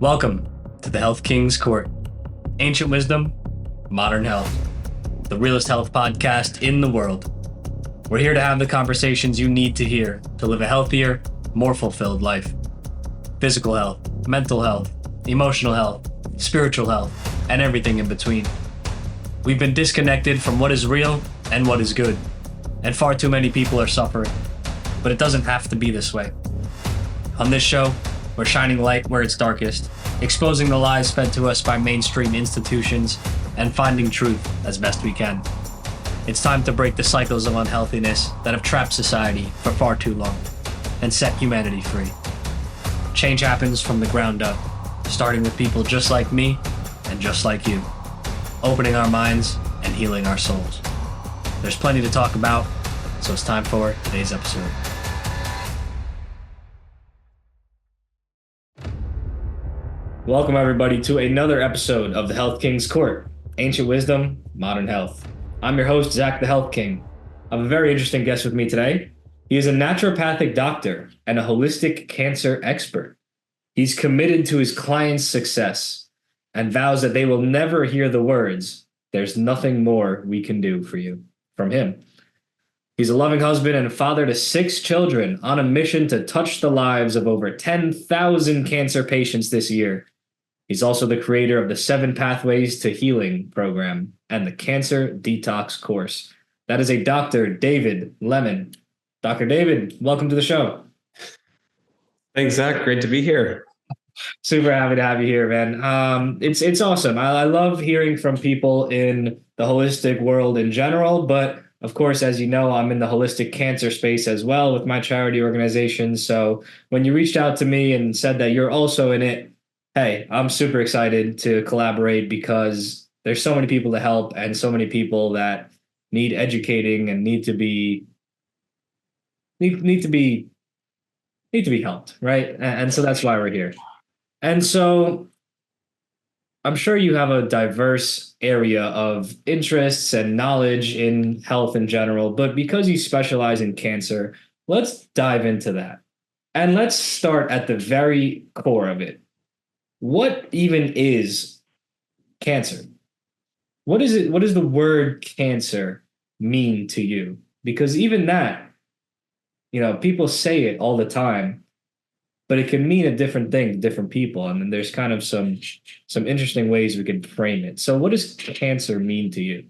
Welcome to the Health King's Court. Ancient wisdom, modern health. The realest health podcast in the world. We're here to have the conversations you need to hear to live a healthier, more fulfilled life. Physical health, mental health, emotional health, spiritual health, and everything in between. We've been disconnected from what is real and what is good, and far too many people are suffering. But it doesn't have to be this way. On this show, we're shining light where it's darkest, exposing the lies fed to us by mainstream institutions, and finding truth as best we can. It's time to break the cycles of unhealthiness that have trapped society for far too long and set humanity free. Change happens from the ground up, starting with people just like me and just like you, opening our minds and healing our souls. There's plenty to talk about, so it's time for today's episode. Welcome, everybody, to another episode of the Health King's Court, Ancient Wisdom, Modern Health. I'm your host, Zach the Health King. I have a very interesting guest with me today. He is a naturopathic doctor and a holistic cancer expert. He's committed to his clients' success and vows that they will never hear the words, "There's nothing more we can do for you," from him. He's a loving husband and father to 6 children on a mission to touch the lives of over 10,000 cancer patients this year. He's also the creator of the 7 Pathways to Healing program and the Cancer Detox course. That is a Dr. David Lemmon. Dr. David, welcome to the show. Thanks, Zach. Great to be here. Super happy to have you here, man. It's awesome. I love hearing from people in the holistic world in general, but of course, as you know, I'm in the holistic cancer space as well with my charity organization. So when you reached out to me and said that you're also in it, hey, I'm super excited to collaborate because there's so many people to help and so many people that need educating and need to be helped, right? And so that's why we're here. And so I'm sure you have a diverse area of interests and knowledge in health in general, but because you specialize in cancer, let's dive into that. And let's start at the very core of it. What even is cancer? What is it? What does the word cancer mean to you? Because even that, people say it all the time, but it can mean a different thing to different people. And then there's kind of some interesting ways we can frame it. So what does cancer mean to you?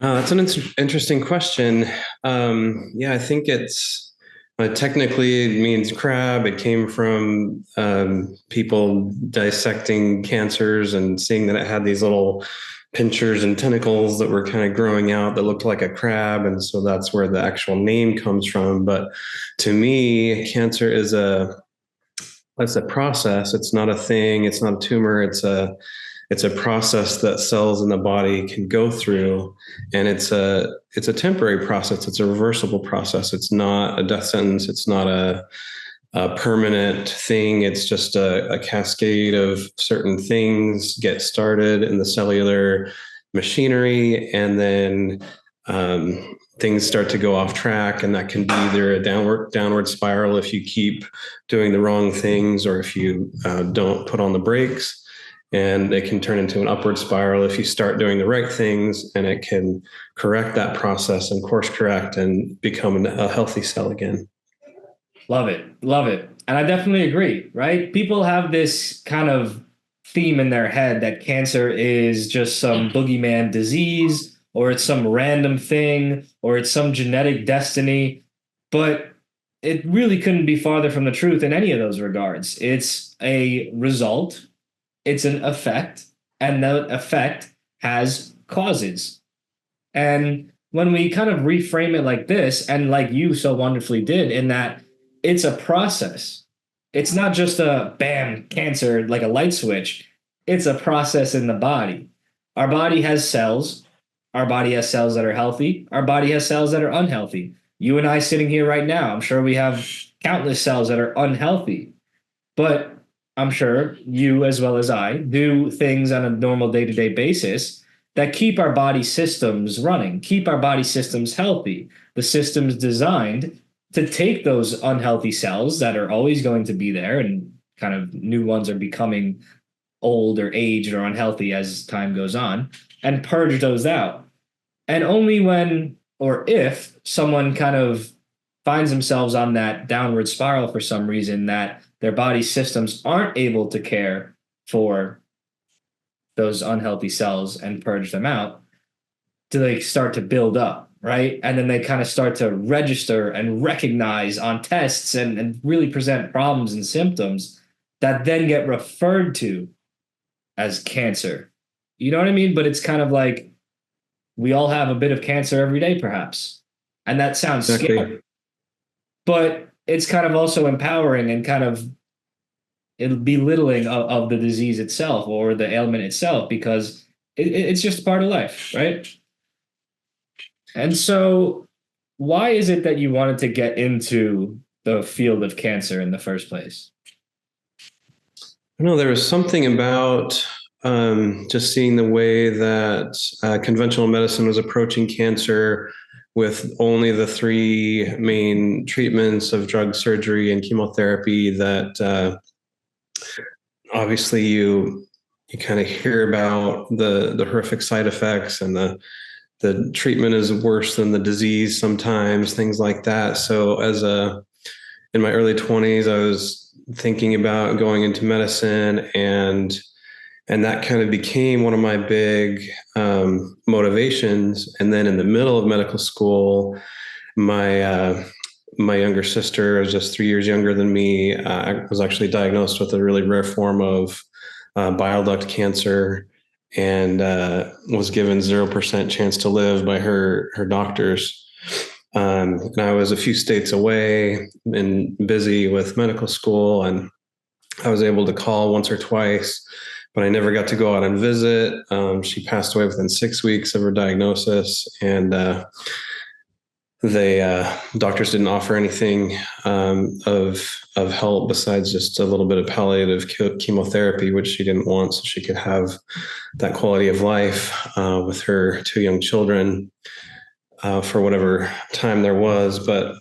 That's an interesting question. I think it's technically it means crab. It came from people dissecting cancers and seeing that it had these little pinchers and tentacles that were kind of growing out that looked like a crab. And so that's where the actual name comes from. But to me, cancer is it's a process. It's not a thing. It's not a tumor. It's a process that cells in the body can go through. And it's a temporary process. It's a reversible process. It's not a death sentence. It's not a permanent thing. It's just a cascade of certain things get started in the cellular machinery, and then things start to go off track, and that can be either a downward spiral if you keep doing the wrong things, or if you don't put on the brakes, and it can turn into an upward spiral if you start doing the right things, and it can correct that process and course correct and become a healthy cell again. Love it. Love it. And I definitely agree, right? People have this kind of theme in their head that cancer is just some boogeyman disease, or it's some random thing, or it's some genetic destiny. But it really couldn't be farther from the truth in any of those regards. It's a result, it's an effect, and that effect has causes. And when we kind of reframe it like this, and like you so wonderfully did, in that it's a process. It's not just a bam, cancer, like a light switch. It's a process in the body. Our body has cells. Our body has cells that are healthy. Our body has cells that are unhealthy. You and I sitting here right now, I'm sure we have countless cells that are unhealthy. But I'm sure you, as well as I, do things on a normal day-to-day basis that keep our body systems running, keep our body systems healthy. The systems designed to take those unhealthy cells that are always going to be there and kind of new ones are becoming old or aged or unhealthy as time goes on, and purge those out. And only when or if someone kind of finds themselves on that downward spiral for some reason that their body systems aren't able to care for those unhealthy cells and purge them out, do they start to build up, right? And then they kind of start to register and recognize on tests and really present problems and symptoms that then get referred to as cancer. You know what I mean? But it's kind of like we all have a bit of cancer every day, perhaps. And that sounds scary, but it's kind of also empowering and kind of belittling of the disease itself or the ailment itself, because it's just part of life, right? And so, why is it that you wanted to get into the field of cancer in the first place? No, there was something about just seeing the way that conventional medicine was approaching cancer with only the three main treatments of drug, surgery, and chemotherapy that obviously you kind of hear about the horrific side effects, and the treatment is worse than the disease sometimes, things like that. So in my early 20s, I was thinking about going into medicine, and that kind of became one of my big motivations. And then in the middle of medical school, my younger sister was just 3 years younger than me. I was actually diagnosed with a really rare form of bile duct cancer, and was given 0% chance to live by her doctors. And I was a few states away and busy with medical school, and I was able to call once or twice, but I never got to go out and visit. She passed away within 6 weeks of her diagnosis, and doctors didn't offer anything of help besides just a little bit of palliative chemotherapy, which she didn't want, so she could have that quality of life with her two young children for whatever time there was. But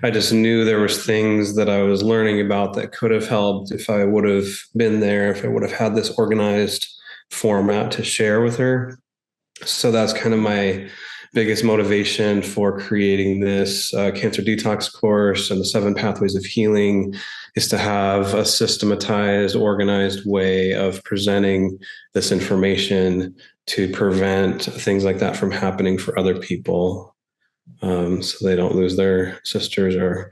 I just knew there was things that I was learning about that could have helped if I would have been there, if I would have had this organized format to share with her. So that's kind of my biggest motivation for creating this cancer detox course and the 7 pathways of healing, is to have a systematized, organized way of presenting this information to prevent things like that from happening for other people, so they don't lose their sisters or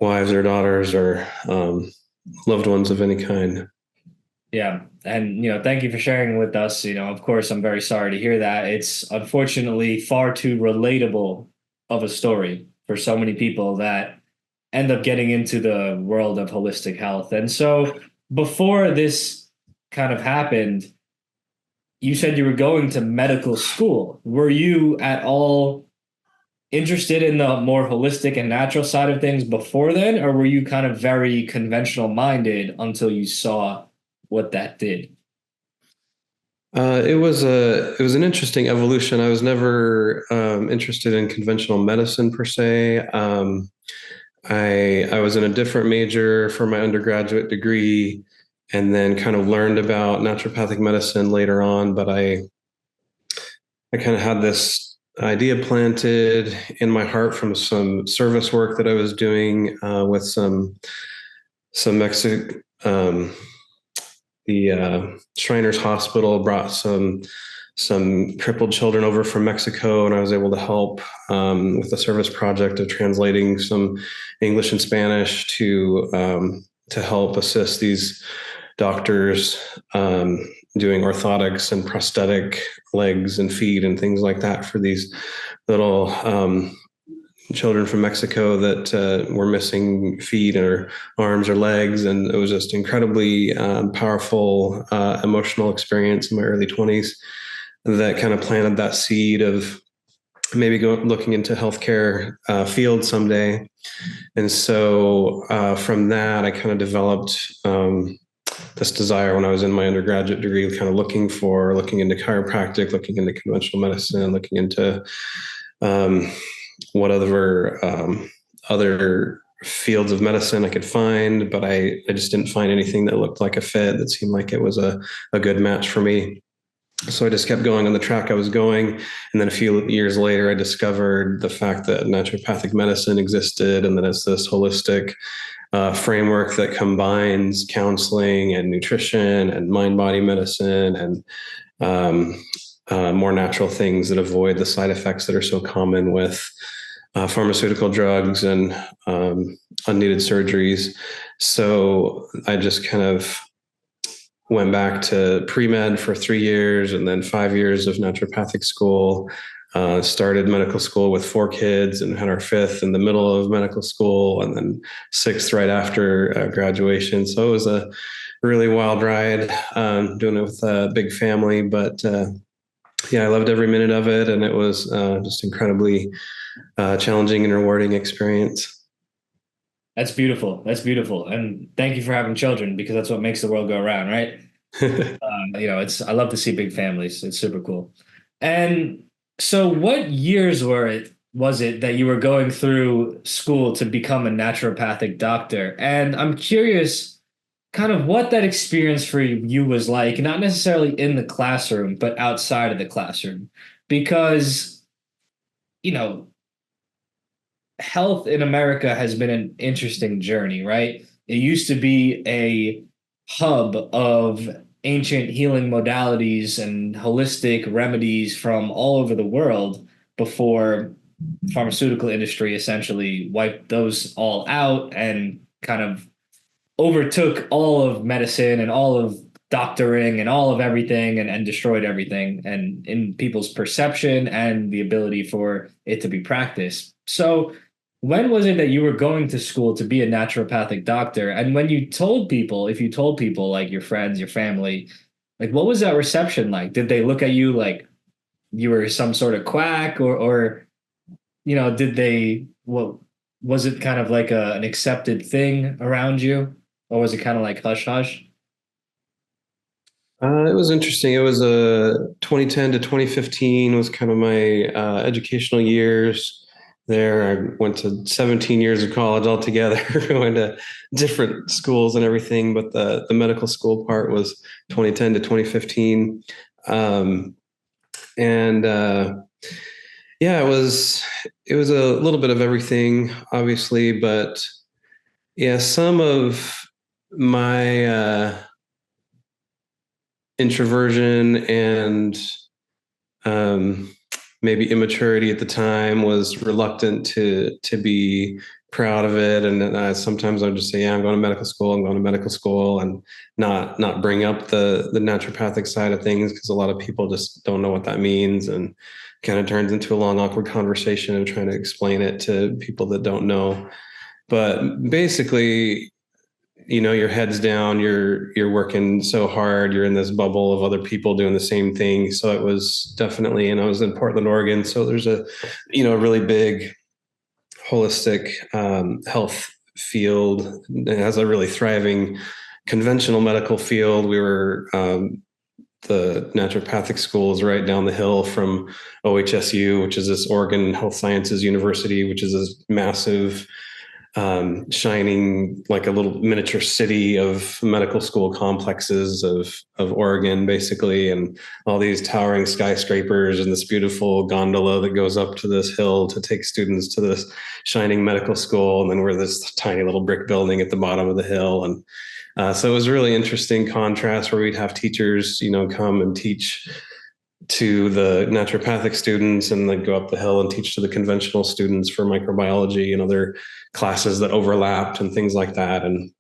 wives or daughters or loved ones of any kind. Yeah. And, thank you for sharing with us. Of course, I'm very sorry to hear that. It's unfortunately far too relatable of a story for so many people that end up getting into the world of holistic health. And so before this kind of happened, you said you were going to medical school. Were you at all interested in the more holistic and natural side of things before then, or were you kind of very conventional minded until you saw what that did? It was an interesting evolution. I was never interested in conventional medicine per se. I was in a different major for my undergraduate degree, and then kind of learned about naturopathic medicine later on. But I kind of had this idea planted in my heart from some service work that I was doing with some Mexican. The Shriners Hospital brought some crippled children over from Mexico, and I was able to help with the service project of translating some English and Spanish to help assist these doctors doing orthotics and prosthetic legs and feet and things like that for these little children from Mexico that were missing feet or arms or legs. And it was just incredibly powerful, emotional experience in my early 20s that kind of planted that seed of maybe looking into healthcare field someday. And so from that, I kind of developed this desire when I was in my undergraduate degree, kind of looking into chiropractic, looking into conventional medicine, looking into what other fields of medicine I could find, but I just didn't find anything that looked like a fit that seemed like it was a good match for me. So I just kept going on the track I was going. And then a few years later, I discovered the fact that naturopathic medicine existed and that it's this holistic framework that combines counseling and nutrition and mind body medicine and more natural things that avoid the side effects that are so common with pharmaceutical drugs and unneeded surgeries. So I just kind of went back to pre-med for 3 years and then 5 years of naturopathic school. Started medical school with 4 kids and had our 5th in the middle of medical school and then 6th right after graduation. So it was a really wild ride, doing it with a big family. But yeah, I loved every minute of it. And it was just incredibly challenging and rewarding experience. That's beautiful. That's beautiful. And thank you for having children because that's what makes the world go around, right? I love to see big families. It's super cool. And so what years was it that you were going through school to become a naturopathic doctor? And I'm curious kind of what that experience for you was like, not necessarily in the classroom, but outside of the classroom. Because, you know, health in America has been an interesting journey, right? It used to be a hub of ancient healing modalities and holistic remedies from all over the world before pharmaceutical industry essentially wiped those all out and kind of overtook all of medicine and all of doctoring and all of everything and destroyed everything and in people's perception and the ability for it to be practiced. So when was it that you were going to school to be a naturopathic doctor? And when you told people, if you told people like your friends, your family, like what was that reception like? Did they look at you like you were some sort of quack or did they, what was it kind of like an accepted thing around you? Or was it kind of like hush hush? It was interesting. It was 2010 to 2015 was kind of my educational years there. I went to 17 years of college altogether, going to different schools and everything, but the medical school part was 2010 to 2015. And yeah, it was a little bit of everything, obviously, but yeah, some of my introversion and maybe immaturity at the time was reluctant to be proud of it. And sometimes I would just say, "Yeah, I'm going to medical school. I'm going to medical school," and not bring up the naturopathic side of things because a lot of people just don't know what that means, and kind of turns into a long, awkward conversation of trying to explain it to people that don't know. But basically, your head's down, you're working so hard, you're in this bubble of other people doing the same thing. So it was definitely, and I was in Portland, Oregon. So there's a really big holistic health field. It has a really thriving conventional medical field. We were the naturopathic school is right down the hill from OHSU, which is this Oregon Health Sciences University, which is this massive shining like a little miniature city of medical school complexes of Oregon, basically, and all these towering skyscrapers and this beautiful gondola that goes up to this hill to take students to this shining medical school. And then we're this tiny little brick building at the bottom of the hill. And so it was a really interesting contrast where we'd have teachers, come and teach to the naturopathic students and then go up the hill and teach to the conventional students for microbiology and other classes that overlapped and things like that. And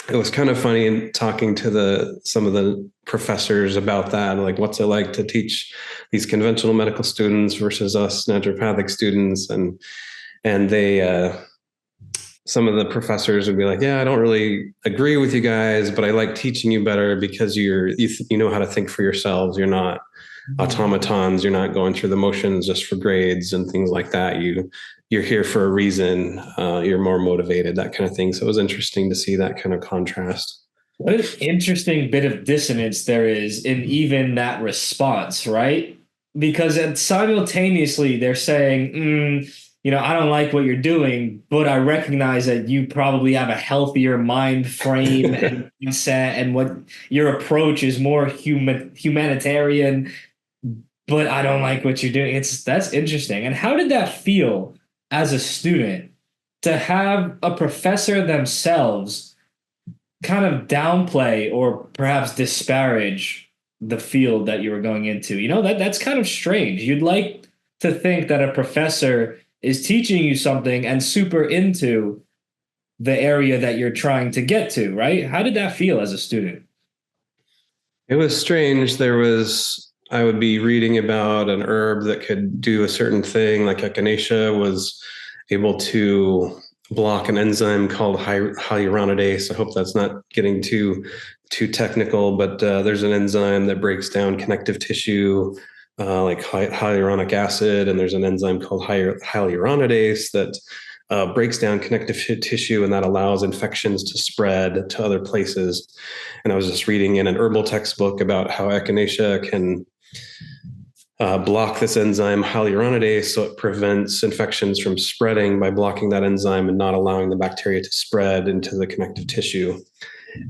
it was kind of funny talking to some of the professors about that, like what's it like to teach these conventional medical students versus us naturopathic students. And they some of the professors would be like, "Yeah, I don't really agree with you guys, but I like teaching you better because you know how to think for yourselves. You're not automatons. You're not going through the motions just for grades and things like that. You're here for a reason. You're more motivated," that kind of thing. So it was interesting to see that kind of contrast. What an interesting bit of dissonance there is in even that response, right? Because simultaneously they're saying, I don't like what you're doing, but I recognize that you probably have a healthier mind frame and mindset, and what your approach is more humanitarian, but I don't like what you're doing. That's interesting. And how did that feel as a student to have a professor themselves kind of downplay or perhaps disparage the field that you were going into? That's kind of strange. You'd like to think that a professor is teaching you something and super into the area that you're trying to get to, right? How did that feel as a student? It was strange. I would be reading about an herb that could do a certain thing, like echinacea was able to block an enzyme called hyaluronidase. I hope that's not getting too technical, but there's an enzyme that breaks down connective tissue, like hyaluronic acid, and there's an enzyme called hyaluronidase that breaks down connective tissue, and that allows infections to spread to other places. And I was just reading in an herbal textbook about how echinacea can block this enzyme hyaluronidase, so it prevents infections from spreading by blocking that enzyme and not allowing the bacteria to spread into the connective tissue.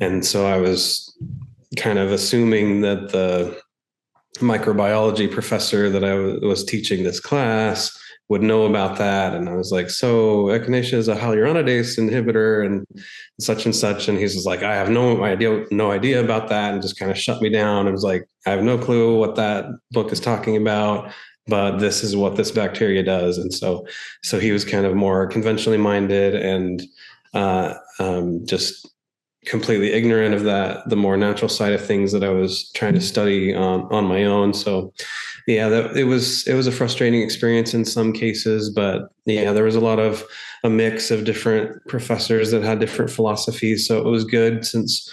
And so I was kind of assuming that the microbiology professor that I was teaching this class would know about that. And I was like, so echinacea is a hyaluronidase inhibitor and such. And he's just like, I have no idea about that. And just kind of shut me down. And was like, I have no clue what that book is talking about, but this is what this bacteria does. And so he was kind of more conventionally minded and just completely ignorant of the more natural side of things that I was trying to study on my own. So yeah, it was a frustrating experience in some cases, but yeah, there was a mix of different professors that had different philosophies. So it was good, since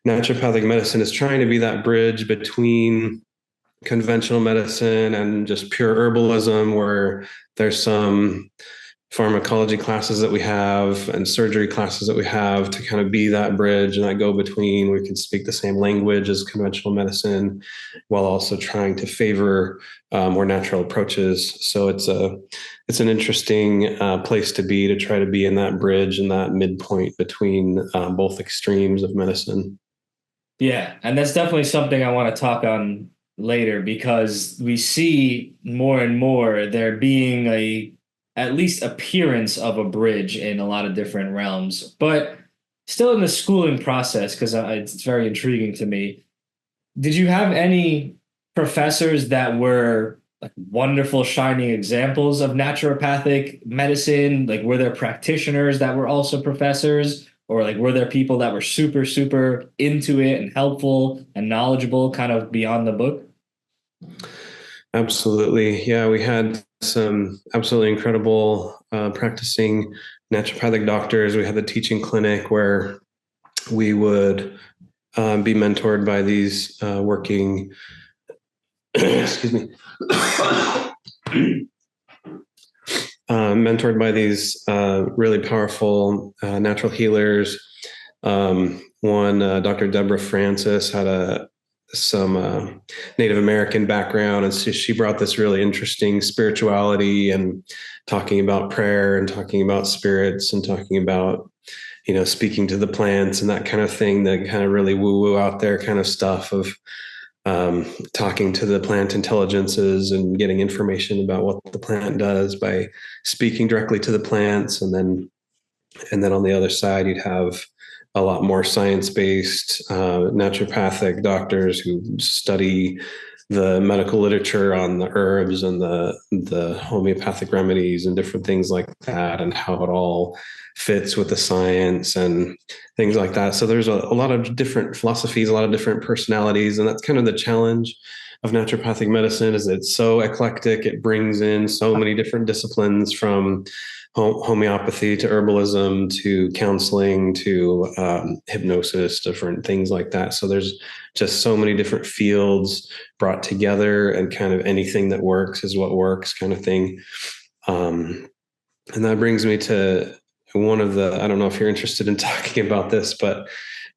naturopathic medicine is trying to be that bridge between conventional medicine and just pure herbalism, where there's some pharmacology classes that we have and surgery classes that we have to kind of be that bridge and that go between. We can speak the same language as conventional medicine while also trying to favor more natural approaches. So it's an interesting place to be, to try to be in that bridge and that midpoint between both extremes of medicine. Yeah, and that's definitely something I want to talk on later, because we see more and more there being a at least appearance of a bridge in a lot of different realms. But still in the schooling process, because it's very intriguing to me, did you have any professors that were like wonderful shining examples of naturopathic medicine? Like, were there practitioners that were also professors? Or like, were there people that were super, super into it and helpful and knowledgeable kind of beyond the book? Absolutely. Yeah, we had some absolutely incredible practicing naturopathic doctors. We had the teaching clinic where we would be mentored by these working, excuse me, mentored by these really powerful natural healers. One, Dr. Deborah Francis, had some Native American background, and so she brought this really interesting spirituality and talking about prayer and talking about spirits and talking about, speaking to the plants and that kind of thing, that kind of really woo-woo out there kind of stuff of talking to the plant intelligences and getting information about what the plant does by speaking directly to the plants. And then on the other side, you'd have a lot more science-based naturopathic doctors who study the medical literature on the herbs and the homeopathic remedies and different things like that, and how it all fits with the science and things like that. So there's a lot of different philosophies, a lot of different personalities, and that's kind of the challenge of naturopathic medicine, is it's so eclectic. It brings in so many different disciplines, from homeopathy to herbalism to counseling to hypnosis, different things like that. So there's just so many different fields brought together, and kind of anything that works is what works kind of thing. And that brings me to one of I don't know if you're interested in talking about this, but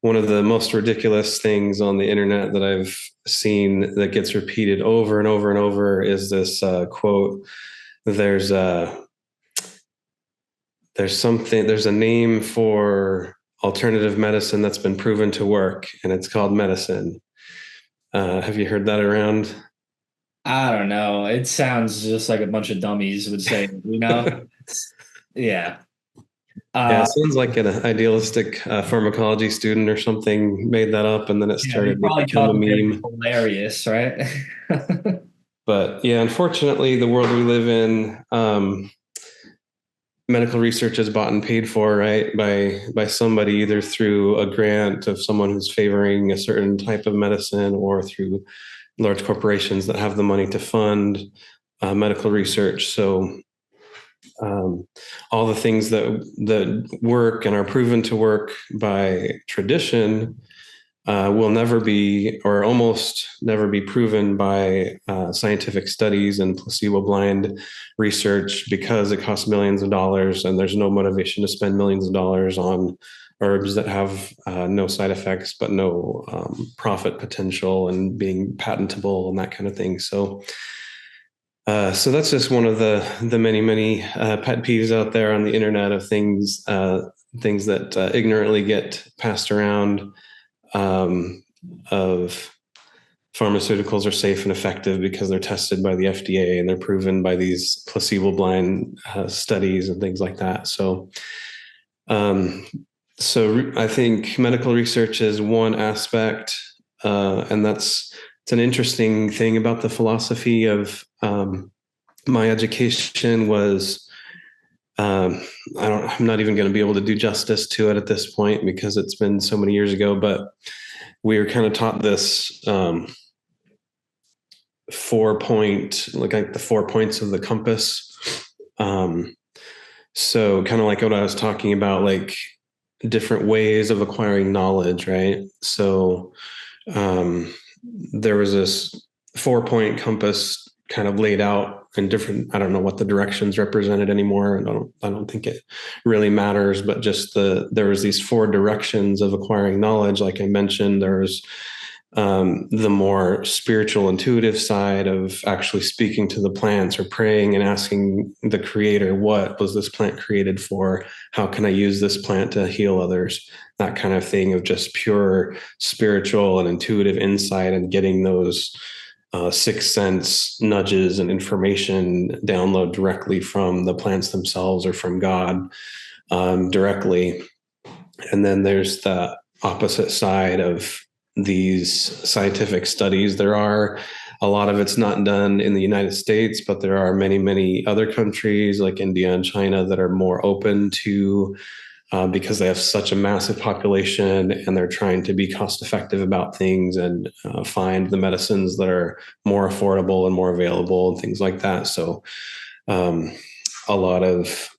one of the most ridiculous things on the internet that I've seen that gets repeated over and over and over is this quote. There's there's a name for alternative medicine that's been proven to work, and it's called medicine. Have you heard that around? I don't know. It sounds just like a bunch of dummies would say, Yeah. Yeah, it Uh, sounds like an idealistic pharmacology student or something made that up, and then it yeah, they started to probably become thought a that they meme. were hilarious, right? But yeah, unfortunately, the world we live in, medical research is bought and paid for, right, by somebody, either through a grant of someone who's favoring a certain type of medicine, or through large corporations that have the money to fund medical research. So all the things that work and are proven to work by tradition will never be, or almost never be, proven by scientific studies and placebo-blind research, because it costs millions of dollars and there's no motivation to spend millions of dollars on herbs that have no side effects but no profit potential and being patentable and that kind of thing. So that's just one of the many pet peeves out there on the internet of things that ignorantly get passed around, of pharmaceuticals are safe and effective because they're tested by the FDA and they're proven by these placebo-blind studies and things like that. Um, so I think medical research is one aspect, and it's an interesting thing about the philosophy of my education was. I'm not even going to be able to do justice to it at this point because it's been so many years ago, but we were kind of taught this 4 point, like the 4 points of the compass. So kind of like what I was talking about, like different ways of acquiring knowledge, right? So there was this 4 point compass kind of laid out in different, I don't know what the directions represented anymore. I don't think it really matters, but just there was these 4 directions of acquiring knowledge. Like I mentioned, there's the more spiritual, intuitive side of actually speaking to the plants or praying and asking the creator, what was this plant created for? How can I use this plant to heal others? That kind of thing, of just pure spiritual and intuitive insight and getting those sixth sense nudges and information download directly from the plants themselves or from God directly. And then there's the opposite side of these scientific studies. There are a lot of it's not done in the United States, but there are many other countries like India and China that are more open to, because they have such a massive population and they're trying to be cost effective about things and find the medicines that are more affordable and more available and things like that. So a lot of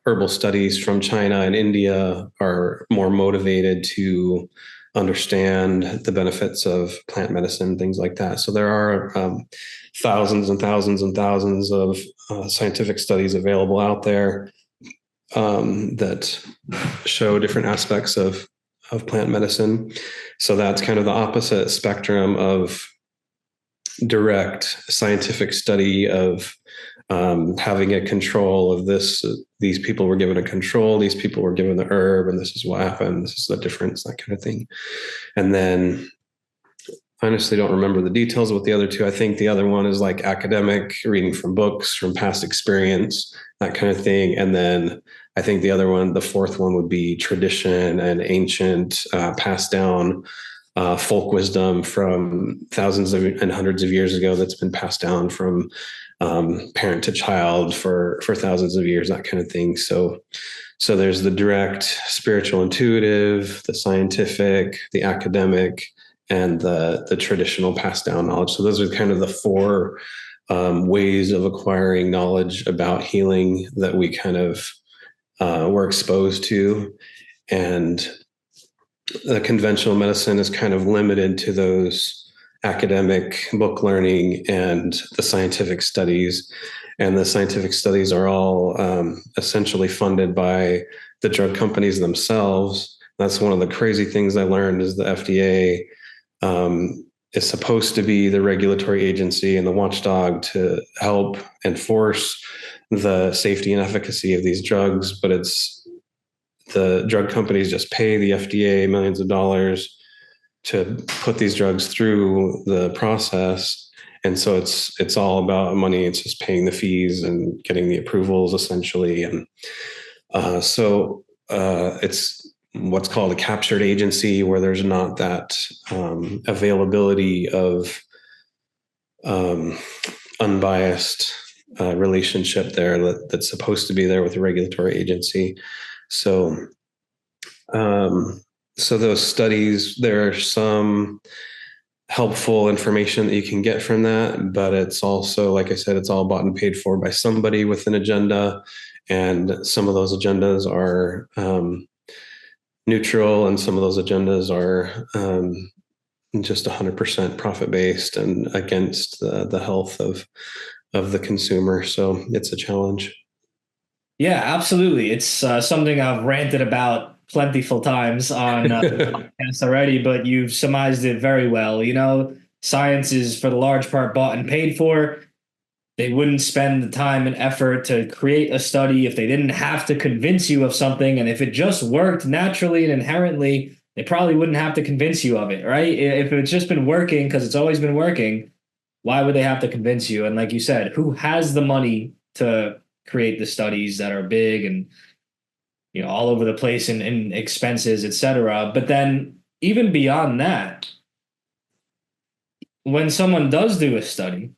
herbal studies from China and India are more motivated to understand the benefits of plant medicine, things like that. So there are thousands and thousands and thousands of scientific studies available out there that show different aspects of plant medicine. So that's kind of the opposite spectrum of direct scientific study of having a control of this. These people were given a control. These people were given the herb, and this is what happened. This is the difference, that kind of thing. And then, I honestly don't remember the details of what the other two. I think the other one is like academic, reading from books, from past experience, that kind of thing. And then I think the other one, the fourth one, would be tradition and ancient, passed down folk wisdom from thousands and hundreds of years ago that's been passed down from parent to child for thousands of years, that kind of thing. So there's the direct spiritual intuitive, the scientific, the academic, and the traditional passed down knowledge. So those are kind of the 4 ways of acquiring knowledge about healing that we kind of were exposed to. And the conventional medicine is kind of limited to those academic book learning and the scientific studies. And the scientific studies are all essentially funded by the drug companies themselves. That's one of the crazy things I learned, is the FDA is supposed to be the regulatory agency and the watchdog to help enforce the safety and efficacy of these drugs, but it's the drug companies just pay the FDA millions of dollars to put these drugs through the process. And so it's all about money. It's just paying the fees and getting the approvals essentially. And it's what's called a captured agency, where there's not that availability of unbiased relationship there that's supposed to be there with the regulatory agency. So those studies, there are some helpful information that you can get from that, but it's also, like I said, it's all bought and paid for by somebody with an agenda, and some of those agendas are neutral, and some of those agendas are just 100% profit based and against the health of the consumer. So it's a challenge. Yeah, absolutely. It's something I've ranted about plentiful times on podcasts already, but you've surmised it very well. Science is for the large part bought and paid for. They wouldn't spend the time and effort to create a study if they didn't have to convince you of something. And if it just worked naturally and inherently, they probably wouldn't have to convince you of it, right? If it's just been working because it's always been working, why would they have to convince you? And like you said, who has the money to create the studies that are big and all over the place in expenses, et cetera? But then even beyond that, when someone does do a study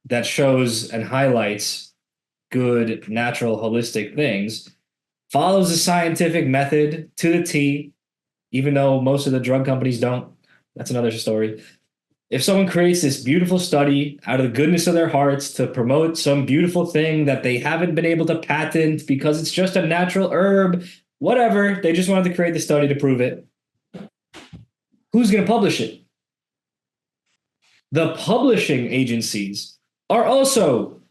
that shows and highlights good, natural, holistic things, follows the scientific method to the T, even though most of the drug companies don't, that's another story. If someone creates this beautiful study out of the goodness of their hearts to promote some beautiful thing that they haven't been able to patent because it's just a natural herb, whatever, they just wanted to create the study to prove it, who's going to publish it? The publishing agencies are also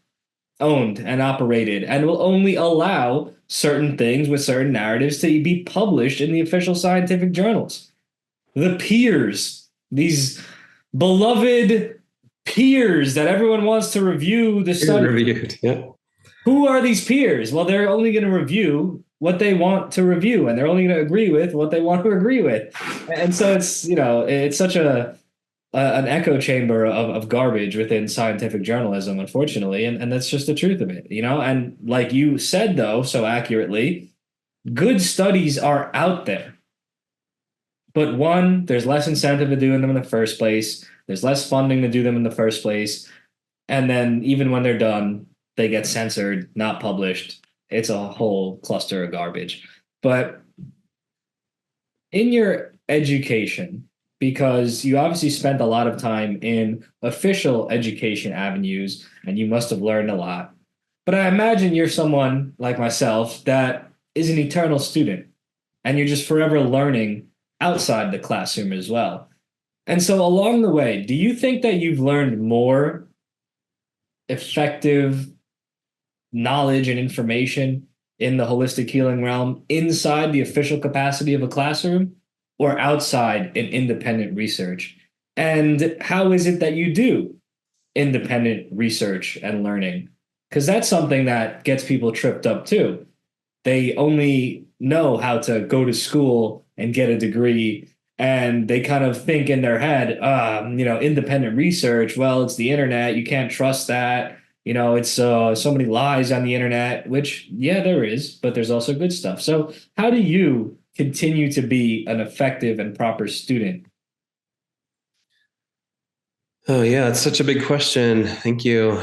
owned and operated and will only allow certain things with certain narratives to be published in the official scientific journals. The peers, these beloved peers that everyone wants to review the study. Reviewed, yeah. Who are these peers? Well, they're only going to review what they want to review, and they're only going to agree with what they want to agree with. And so it's such an echo chamber of garbage within scientific journalism, unfortunately. And that's just the truth of it, And like you said, though, so accurately, good studies are out there. But one, there's less incentive to doing them in the first place. There's less funding to do them in the first place. And then even when they're done, they get censored, not published. It's a whole cluster of garbage. But in your education, because you obviously spent a lot of time in official education avenues and you must have learned a lot. But I imagine you're someone like myself that is an eternal student and you're just forever learning outside the classroom as well. And so along the way, do you think that you've learned more effective knowledge and information in the holistic healing realm inside the official capacity of a classroom or outside in independent research? And how is it that you do independent research and learning? Because that's something that gets people tripped up too. They only know how to go to school and get a degree, and they kind of think in their head, independent research, well, it's the internet, you can't trust that. It's so many lies on the internet, which, yeah, there is, but there's also good stuff. So how do you continue to be an effective and proper student? Oh yeah, it's such a big question. Thank you.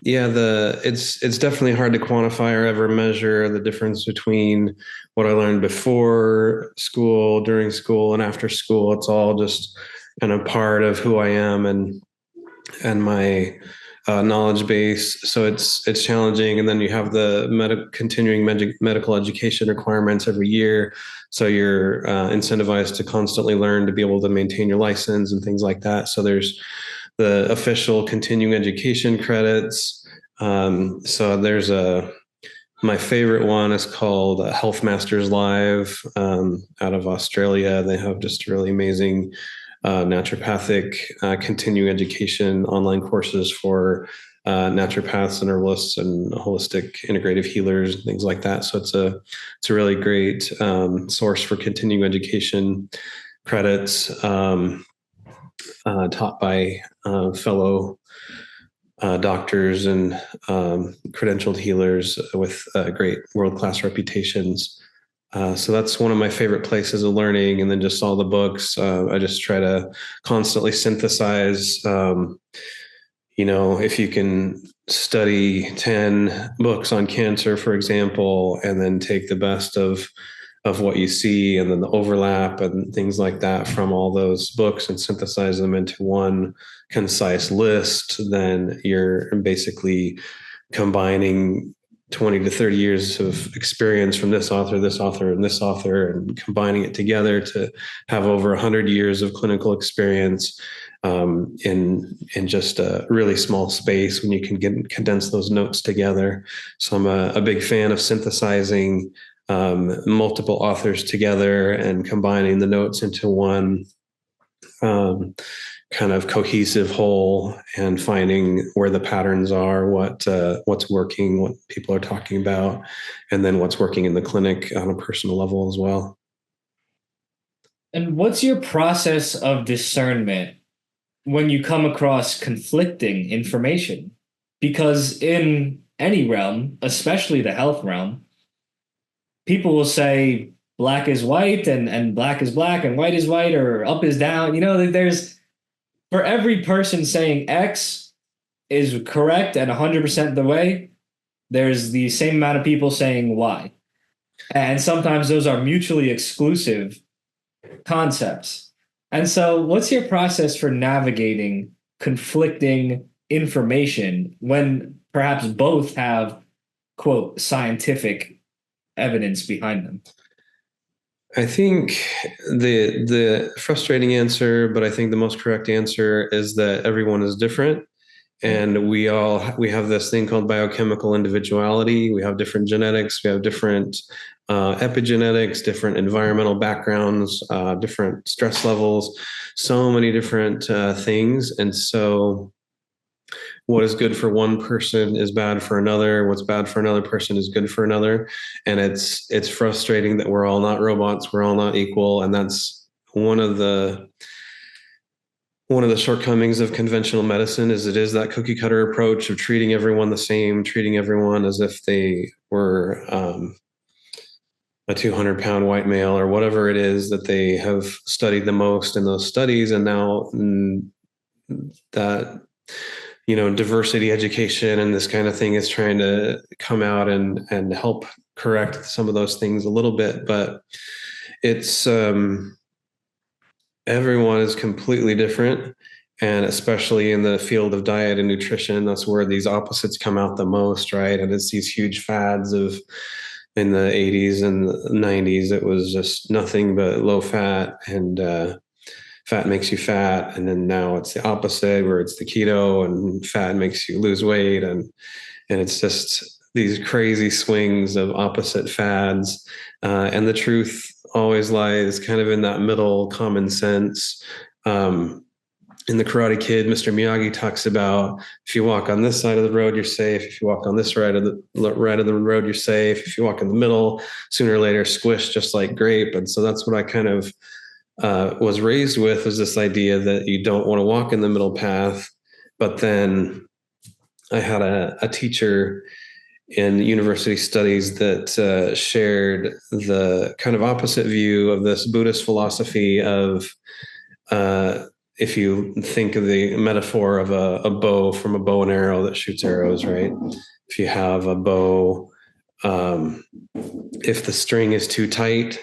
It's definitely hard to quantify or ever measure the difference between what I learned before school, during school, and after school. It's all just kind of part of who I am and my knowledge base. So it's challenging. And then you have the continuing medical education requirements every year. So you're incentivized to constantly learn to be able to maintain your license and things like that. So there's the official continuing education credits. So there's my favorite one is called Health Masters Live out of Australia. They have just really amazing naturopathic continuing education online courses for naturopaths and herbalists and holistic integrative healers and things like that. So it's a really great source for continuing education credits, taught by fellow doctors and credentialed healers with great world-class reputations. So that's one of my favorite places of learning. And then just all the books. I just try to constantly synthesize. If you can study 10 books on cancer, for example, and then take the best of what you see and then the overlap and things like that from all those books and synthesize them into one concise list, then you're basically combining 20 to 30 years of experience from this author, and this author, and combining it together to have over 100 years of clinical experience in just a really small space when you can condense those notes together. So I'm a big fan of synthesizing multiple authors together and combining the notes into one kind of cohesive whole and finding where the patterns are, what's working, what people are talking about, and then what's working in the clinic on a personal level as well. And what's your process of discernment when you come across conflicting information? Because in any realm, especially the health realm, people will say black is white and black is black and white is white or up is down. There's for every person saying X is correct and 100% the way, there's the same amount of people saying Y. And sometimes those are mutually exclusive concepts. And so, what's your process for navigating conflicting information when perhaps both have, quote, scientific evidence behind them? I think the frustrating answer, but I think the most correct answer is that everyone is different. And we have this thing called biochemical individuality. We have different genetics. We have different epigenetics, different environmental backgrounds, different stress levels, so many different things. And so what is good for one person is bad for another. What's bad for another person is good for another. And it's frustrating that we're all not robots. We're all not equal. And that's one of the shortcomings of conventional medicine is it is that cookie cutter approach of treating everyone the same, treating everyone as if they were a 200-pound white male or whatever it is that they have studied the most in those studies. And now that diversity education and this kind of thing is trying to come out and help correct some of those things a little bit, but it's everyone is completely different. And especially in the field of diet and nutrition, that's where these opposites come out the most, right? And it's these huge fads in the 80s and the 90s, it was just nothing but low fat and fat makes you fat. And then now it's the opposite where it's the keto and fat makes you lose weight. And it's just these crazy swings of opposite fads. And the truth always lies kind of in that middle common sense. In The Karate Kid, Mr. Miyagi talks about if you walk on this side of the road, you're safe. If you walk on this right of the road, you're safe. If you walk in the middle, sooner or later, squish just like grape. And so that's what I kind of was raised with, was this idea that you don't want to walk in the middle path. But then I had a teacher in university studies that shared the kind of opposite view of this Buddhist philosophy of if you think of the metaphor of a bow from a bow and arrow that shoots arrows, right? If you have a bow, if the string is too tight,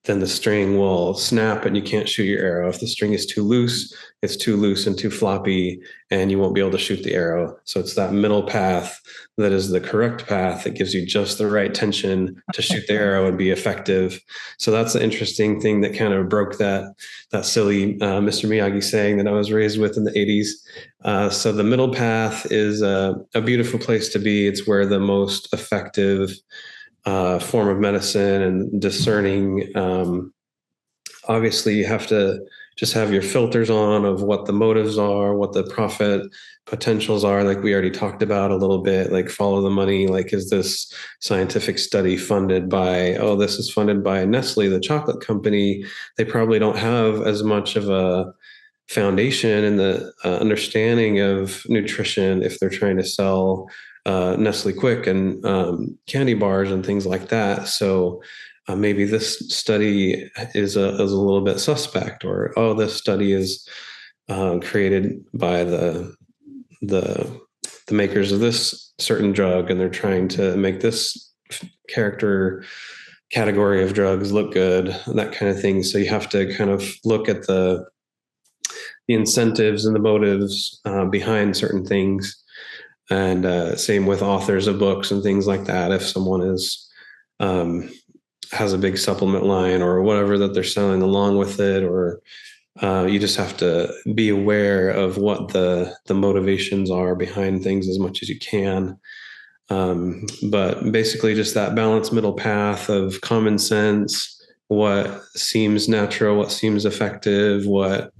then the string will snap and you can't shoot your arrow. If the string is too loose, it's too loose and too floppy and you won't be able to shoot the arrow. So it's that middle path that is the correct path that gives you just the right tension to shoot the arrow and be effective. So that's the interesting thing that kind of broke that silly Mr. Miyagi saying that I was raised with in the 80s. So the middle path is a beautiful place to be. It's where the most effective form of medicine and discerning. Obviously, you have to just have your filters on of what the motives are, what the profit potentials are, like we already talked about a little bit, like follow the money. Like, is this scientific study funded by, oh, this is funded by Nestle, the chocolate company? They probably don't have as much of a foundation in the understanding of nutrition if they're trying to sell Nestle Quick and candy bars and things like that. So maybe this study is a little bit suspect, or oh, this study is created by the the makers of this certain drug, and they're trying to make this character category of drugs look good, that kind of thing. So you have to kind of look at the incentives and the motives behind certain things. And same with authors of books and things like that. If someone is has a big supplement line or whatever that they're selling along with it, or you just have to be aware of what the motivations are behind things as much as you can. But basically, just that balanced middle path of common sense, what seems natural, what seems effective, what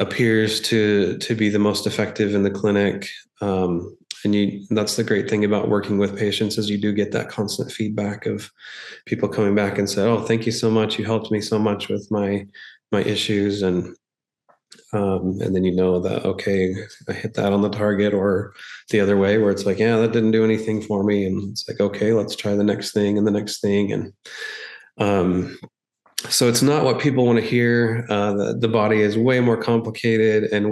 appears to be the most effective in the clinic. And that's the great thing about working with patients, is you do get that constant feedback of people coming back and say, "Oh, thank you so much. You helped me so much with my issues." And then you know that, okay, I hit that on the target, or the other way where it's like, yeah, that didn't do anything for me. And it's like, okay, let's try the next thing and the next thing. And so it's not what people want to hear. The body is way more complicated and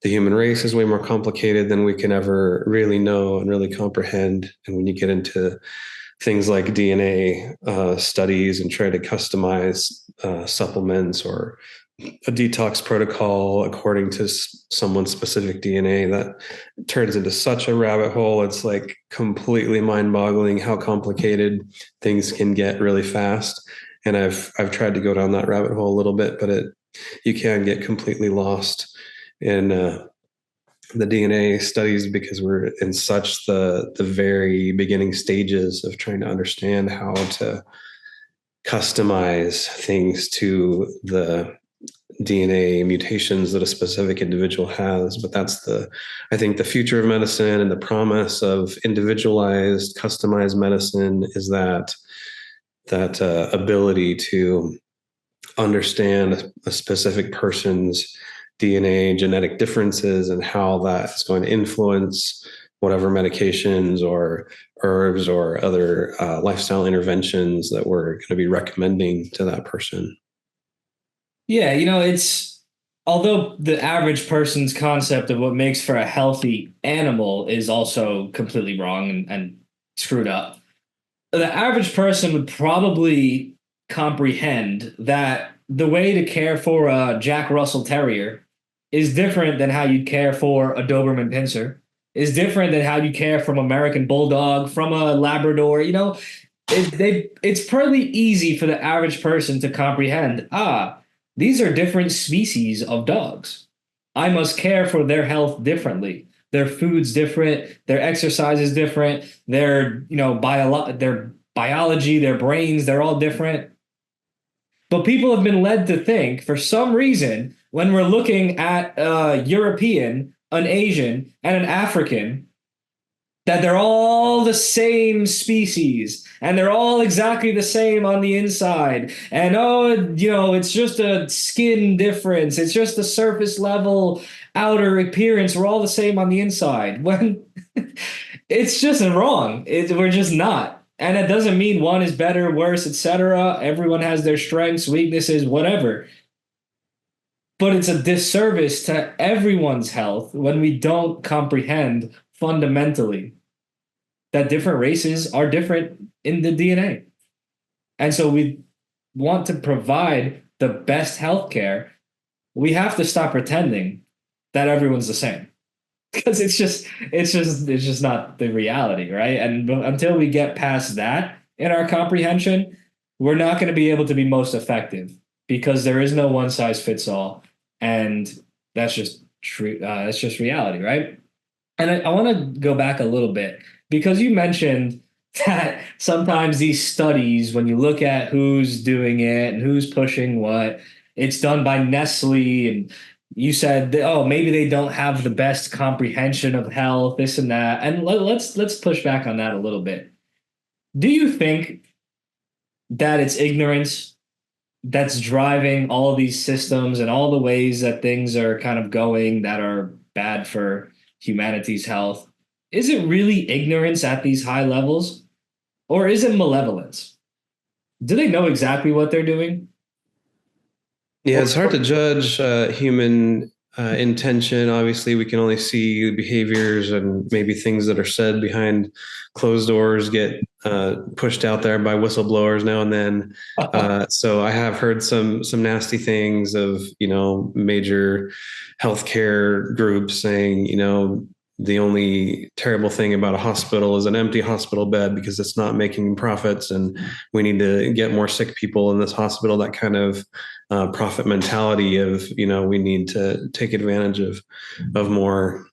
the human race is way more complicated than we can ever really know and really comprehend. And when you get into things like DNA studies and try to customize supplements or a detox protocol according to someone's specific DNA, that turns into such a rabbit hole. It's like completely mind-boggling how complicated things can get really fast. And I've tried to go down that rabbit hole a little bit, but you can get completely lost in the DNA studies, because we're in such the very beginning stages of trying to understand how to customize things to the DNA mutations that a specific individual has. But that's I think the future of medicine, and the promise of individualized, customized medicine is that ability to understand a specific person's DNA genetic differences and how that is going to influence whatever medications or herbs or other lifestyle interventions that we're going to be recommending to that person. Yeah, it's although the average person's concept of what makes for a healthy animal is also completely wrong and screwed up, the average person would probably comprehend that the way to care for a Jack Russell Terrier is different than how you'd care for a Doberman Pinscher, is different than how you care from American Bulldog, from a Labrador. It's pretty easy for the average person to comprehend, these are different species of dogs. I must care for their health differently. Their food's different, their exercise is different, their their biology, their brains, they're all different. But people have been led to think, for some reason, when we're looking at a European, an Asian, and an African, that they're all the same species and they're all exactly the same on the inside. And it's just a skin difference. It's just a surface level outer appearance. We're all the same on the inside. When it's just wrong. We're just not. And it doesn't mean one is better, worse, etc. Everyone has their strengths, weaknesses, whatever. But it's a disservice to everyone's health when we don't comprehend fundamentally that different races are different in the DNA. And so we want to provide the best healthcare. We have to stop pretending that everyone's the same, because it's just not the reality, right? And until we get past that in our comprehension, we're not going to be able to be most effective, because there is no one size fits all. And that's just true. That's just reality, right? And I want to go back a little bit, because you mentioned that sometimes these studies, when you look at who's doing it and who's pushing what, it's done by Nestle. And you said, oh, maybe they don't have the best comprehension of health, this and that. And let's push back on that a little bit. Do you think that it's ignorance that's driving all of these systems and all the ways that things are kind of going that are bad for humanity's health? Is it really ignorance at these high levels, or is it malevolence? Do they know exactly what they're doing? Yeah, Or, it's hard to judge human intention. Obviously, we can only see behaviors and maybe things that are said behind closed doors get pushed out there by whistleblowers now and then. So I have heard some nasty things of major healthcare groups saying the only terrible thing about a hospital is an empty hospital bed because it's not making profits, and we need to get more sick people in this hospital. That kind of profit mentality of we need to take advantage of more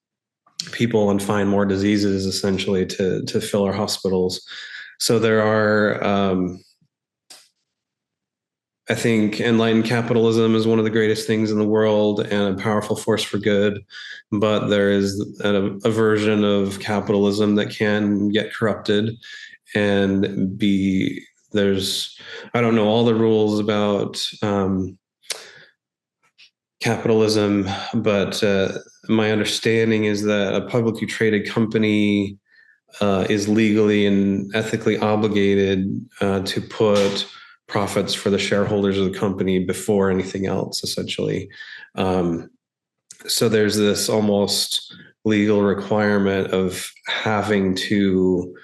people and find more diseases essentially to fill our hospitals. So there are I think enlightened capitalism is one of the greatest things in the world and a powerful force for good. But there is a version of capitalism that can get corrupted and be there's I don't know all the rules about capitalism, but my understanding is that a publicly traded company is legally and ethically obligated to put profits for the shareholders of the company before anything else, essentially. Um, so there's this almost legal requirement of having to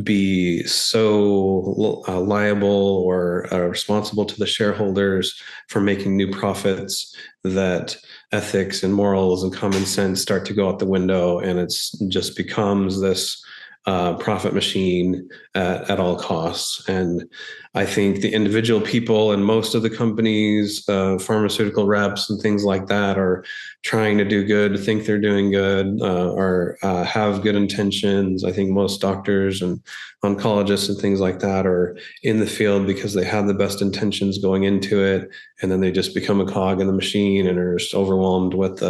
be so liable or responsible to the shareholders for making new profits that ethics and morals and common sense start to go out the window, and it's just becomes this profit machine at all costs. And I think the individual people and most of the companies, pharmaceutical reps and things like that, are trying to do good, think they're doing good, or have good intentions. I think most doctors and oncologists and things like that are in the field because they have the best intentions going into it, and then they just become a cog in the machine and are just overwhelmed with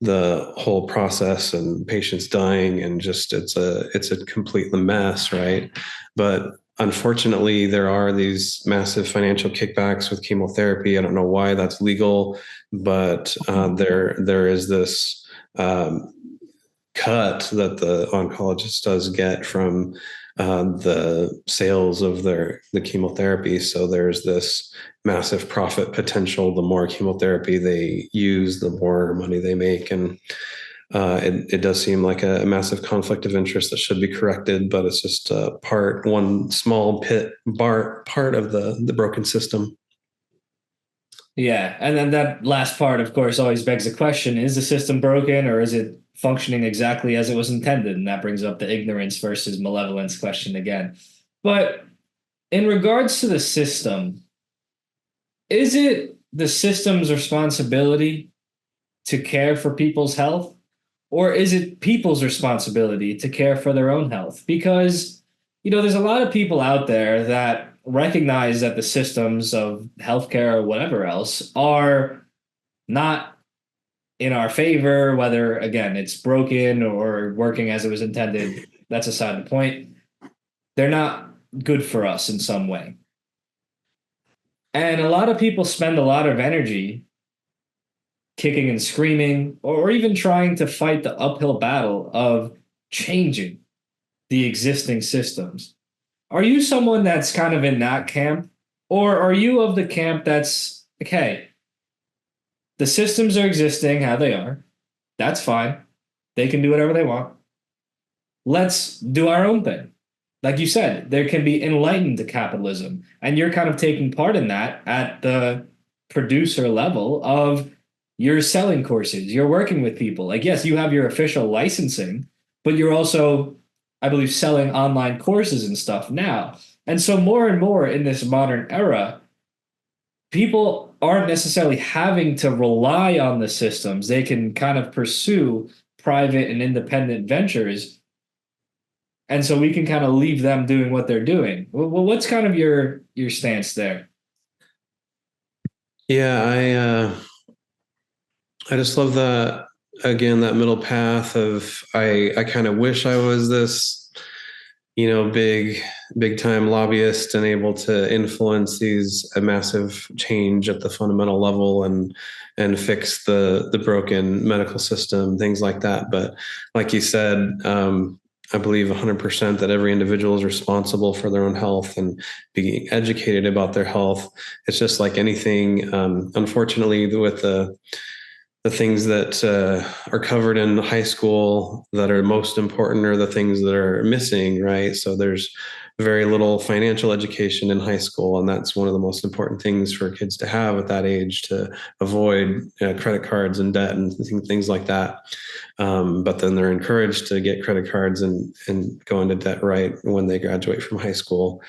the whole process and patients dying, and just it's a complete mess, right? But unfortunately, there are these massive financial kickbacks with chemotherapy. I don't know why that's legal, but there is this cut that the oncologist does get from the sales of the chemotherapy. So there's this massive profit potential. The more chemotherapy they use, the more money they make. And it does seem like a massive conflict of interest that should be corrected, but it's just one small part of the broken system. yeah, and then that last part, of course, always begs the question: is the system broken, or is it functioning exactly as it was intended? And that brings up the ignorance versus malevolence question again. But in regards to the system, is it the system's responsibility to care for people's health, or is it people's responsibility to care for their own health? Because, there's a lot of people out there that recognize that the systems of healthcare or whatever else are not in our favor, whether, again, it's broken or working as it was intended. That's aside the point. They're not good for us in some way. And a lot of people spend a lot of energy kicking and screaming, or even trying to fight the uphill battle of changing the existing systems. Are you someone that's kind of in that camp? Or are you of the camp that's, okay, the systems are existing how they are. That's fine. They can do whatever they want. Let's do our own thing. Like you said, there can be enlightened capitalism, and you're kind of taking part in that at the producer level of you're selling courses, you're working with people. Like, yes, you have your official licensing, but you're also, I believe, selling online courses and stuff now. And so more and more in this modern era, people aren't necessarily having to rely on the systems. They can kind of pursue private and independent ventures And so we can kind of leave them doing what they're doing. Well, what's kind of your stance there? Yeah, I just love that, again, that middle path of, I kind of wish I was this, big time lobbyist and able to influence these a massive change at the fundamental level and fix the broken medical system, things like that. But like you said, I believe 100% that every individual is responsible for their own health and being educated about their health. It's just like anything. Unfortunately, with the things that are covered in high school that are most important are the things that are missing, right? So there's very little financial education in high school, and that's one of the most important things for kids to have at that age to avoid credit cards and debt and things like that. But then they're encouraged to get credit cards and go into debt right when they graduate from high school.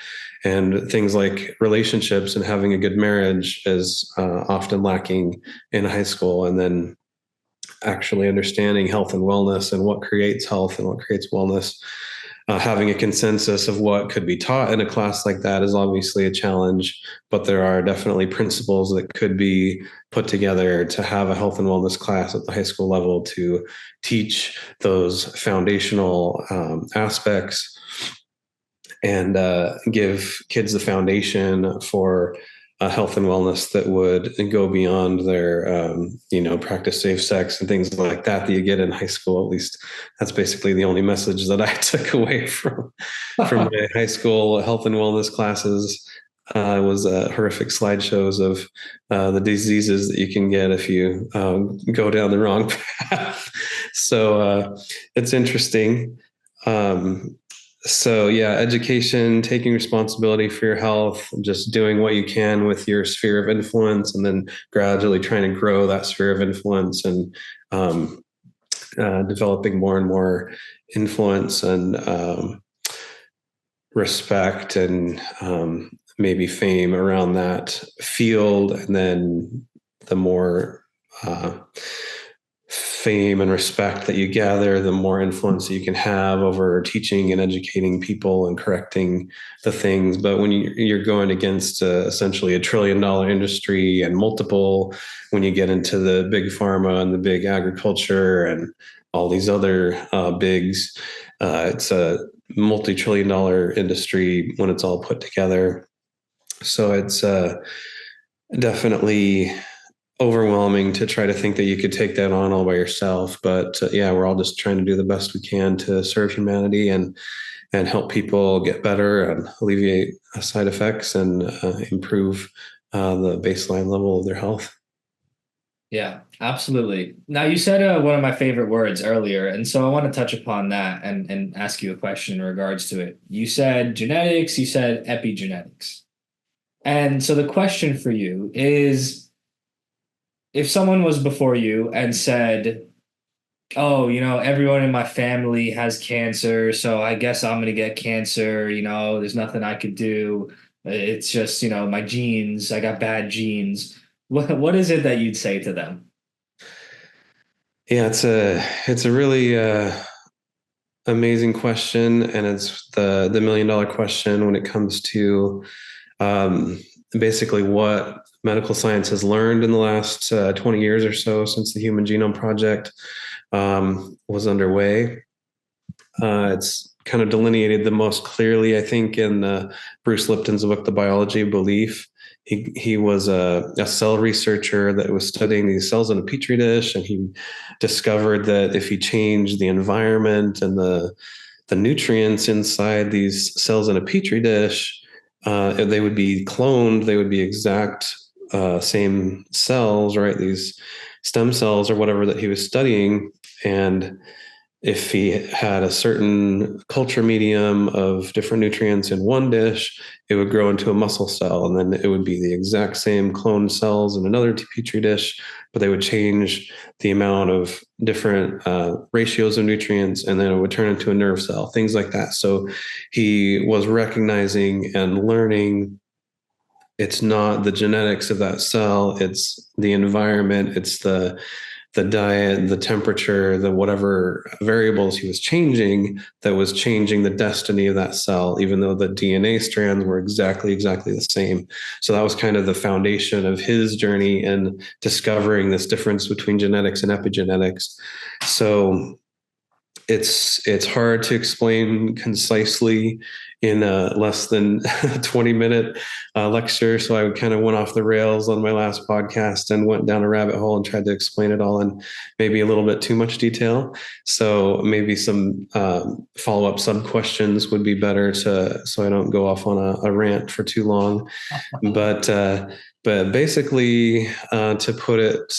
And things like relationships and having a good marriage is often lacking in high school. And then actually understanding health and wellness and what creates health and what creates wellness. Having a consensus of what could be taught in a class like that is obviously a challenge, but there are definitely principles that could be put together to have a health and wellness class at the high school level to teach those foundational aspects and give kids the foundation for health and wellness that would go beyond their, practice safe sex and things like that you get in high school. At least that's basically the only message that I took away from my high school health and wellness classes. Was horrific slideshows of the diseases that you can get if you go down the wrong path. So it's interesting. So yeah, education, taking responsibility for your health, just doing what you can with your sphere of influence, and then gradually trying to grow that sphere of influence and developing more and more influence and respect and maybe fame around that field. And then the more fame and respect that you gather, the more influence that you can have over teaching and educating people and correcting the things. But when you're going against essentially $1 trillion industry and multiple, when you get into the big pharma and the big agriculture and all these other bigs, it's a multi-trillion-dollar industry when it's all put together. So it's definitely overwhelming to try to think that you could take that on all by yourself. But yeah, we're all just trying to do the best we can to serve humanity and help people get better and alleviate side effects and improve the baseline level of their health. Yeah, absolutely. Now you said one of my favorite words earlier, and so I want to touch upon that and ask you a question in regards to it. You said genetics, you said epigenetics. And so the question for you is, if someone was before you and said, "Oh, everyone in my family has cancer, so I guess I'm gonna get cancer, there's nothing I could do. It's just, my genes, I got bad genes." What is it that you'd say to them? Yeah, it's a really amazing question, and it's the $1 million question when it comes to um, basically what medical science has learned in the last 20 years or so since the Human Genome Project was underway. It's kind of delineated the most clearly, I think, in Bruce Lipton's book, The Biology of Belief. He was a cell researcher that was studying these cells in a petri dish, and he discovered that if he changed the environment and the nutrients inside these cells in a petri dish, they would be cloned. They would be exact same cells, right? These stem cells or whatever that he was studying. And if he had a certain culture medium of different nutrients in one dish, it would grow into a muscle cell. And then it would be the exact same cloned cells in another petri dish, but they would change the amount of different ratios of nutrients, and then it would turn into a nerve cell, things like that. So he was recognizing and learning it's not the genetics of that cell, it's the environment, it's the the diet, the temperature, the whatever variables he was changing that was changing the destiny of that cell, even though the DNA strands were exactly the same. So that was kind of the foundation of his journey in discovering this difference between genetics and epigenetics. So it's hard to explain concisely in a less than 20-minute lecture. So I kind of went off the rails on my last podcast and went down a rabbit hole and tried to explain it all in maybe a little bit too much detail. So maybe some follow-up sub questions would be better so I don't go off on a rant for too long. But basically, to put it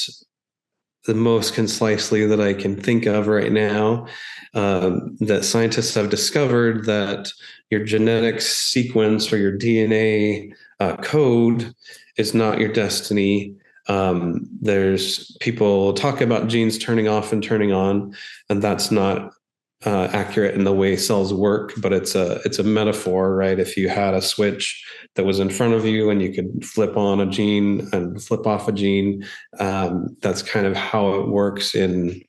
the most concisely that I can think of right now, that scientists have discovered that your genetic sequence or your DNA code is not your destiny. There's people talk about genes turning off and turning on, and that's not accurate in the way cells work, but it's a metaphor, right? If you had a switch that was in front of you and you could flip on a gene and flip off a gene, that's kind of how it works in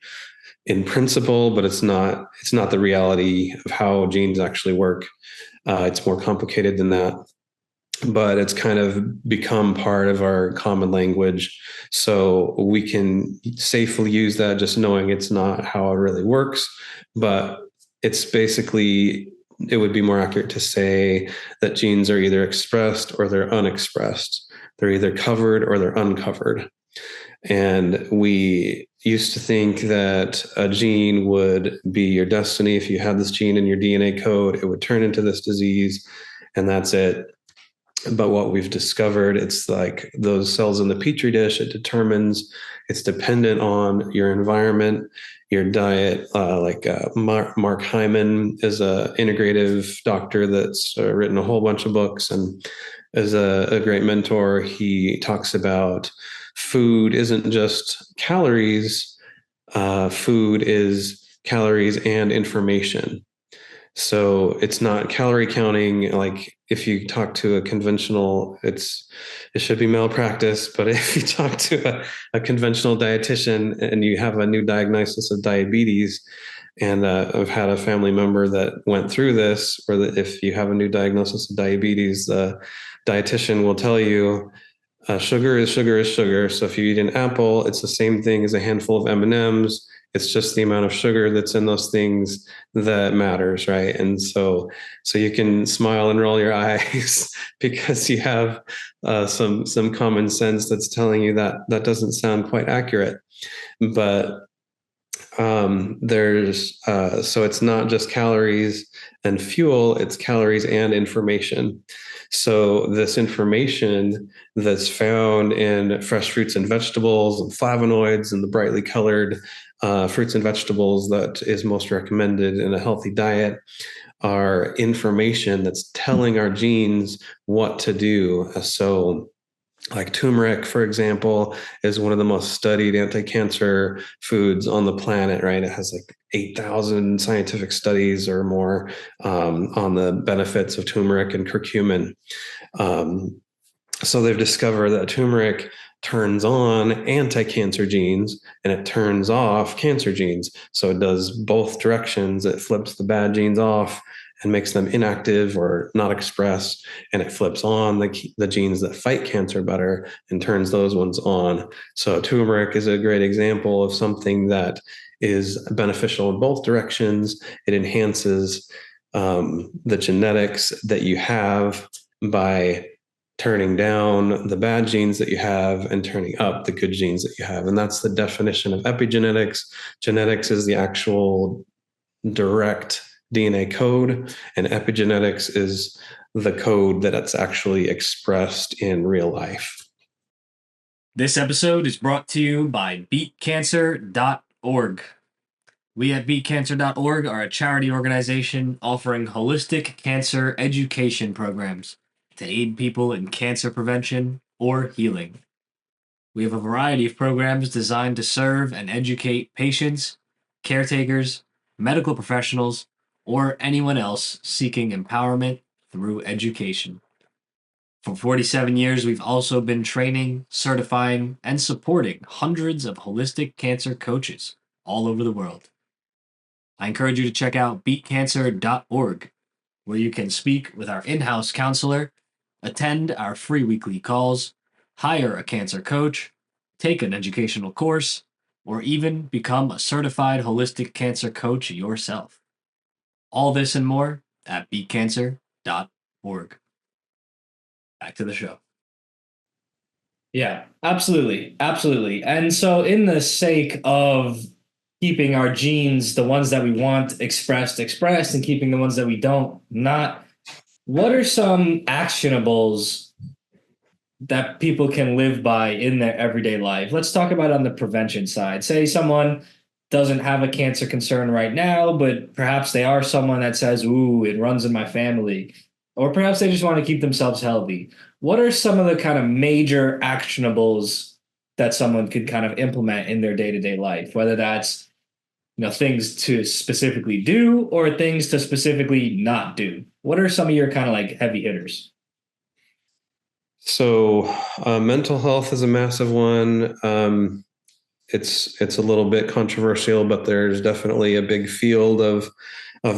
principle, but it's not the reality of how genes actually work. It's more complicated than that, but it's kind of become part of our common language. So we can safely use that, just knowing it's not how it really works. But it's basically, it would be more accurate to say that genes are either expressed or they're unexpressed. They're either covered or they're uncovered. And we used to think that a gene would be your destiny. If you had this gene in your DNA code, it would turn into this disease, and that's it. But what we've discovered, it's like those cells in the petri dish, it's dependent on your environment, your diet. Mark Hyman is a integrative doctor that's written a whole bunch of books and is a great mentor. He talks about food isn't just calories. Food is calories and information. So it's not calorie counting. Like if you talk to a conventional, it should be malpractice. But if you talk to a conventional dietitian and you have a new diagnosis of diabetes, and I've had a family member that went through this, or that if you have a new diagnosis of diabetes, the dietitian will tell you sugar is sugar is sugar. So if you eat an apple, it's the same thing as a handful of M&Ms. It's just the amount of sugar that's in those things that matters, right? And so you can smile and roll your eyes because you have some common sense that's telling you that that doesn't sound quite accurate. But there's so it's not just calories and fuel, it's calories and information. So this information that's found in fresh fruits and vegetables and flavonoids and the brightly colored fruits and vegetables that is most recommended in a healthy diet are information that's telling our genes what to do. So like turmeric, for example, is one of the most studied anti-cancer foods on the planet, right? It has like 8,000 scientific studies or more on the benefits of turmeric and curcumin. So they've discovered that turmeric turns on anti-cancer genes and it turns off cancer genes. So it does both directions. It flips the bad genes off and makes them inactive or not expressed, and it flips on the genes that fight cancer better and turns those ones on. So turmeric is a great example of something that is beneficial in both directions. It enhances the genetics that you have by turning down the bad genes that you have and turning up the good genes that you have. And that's the definition of epigenetics. Genetics is the actual direct DNA code, and epigenetics is the code that it's actually expressed in real life. This episode is brought to you by beatcancer.org. We at beatcancer.org are a charity organization offering holistic cancer education programs to aid people in cancer prevention or healing. We have a variety of programs designed to serve and educate patients, caretakers, medical professionals, or anyone else seeking empowerment through education. For 47 years, we've also been training, certifying, and supporting hundreds of holistic cancer coaches all over the world. I encourage you to check out beatcancer.org, where you can speak with our in house counselor, attend our free weekly calls, hire a cancer coach, take an educational course, or even become a certified holistic cancer coach yourself. All this and more at beatcancer.org. Back to the show. Yeah, absolutely. Absolutely. And so, in the sake of keeping our genes, the ones that we want expressed, and keeping the ones that we don't not, what are some actionables that people can live by in their everyday life? Let's talk about on the prevention side. Say someone doesn't have a cancer concern right now, but perhaps they are someone that says, ooh, it runs in my family. Or perhaps they just want to keep themselves healthy. What are some of the kind of major actionables that someone could kind of implement in their day-to-day life, whether that's things to specifically do or things to specifically not do? What are some of your kind of like heavy hitters? So, mental health is a massive one. It's a little bit controversial, but there's definitely a big field of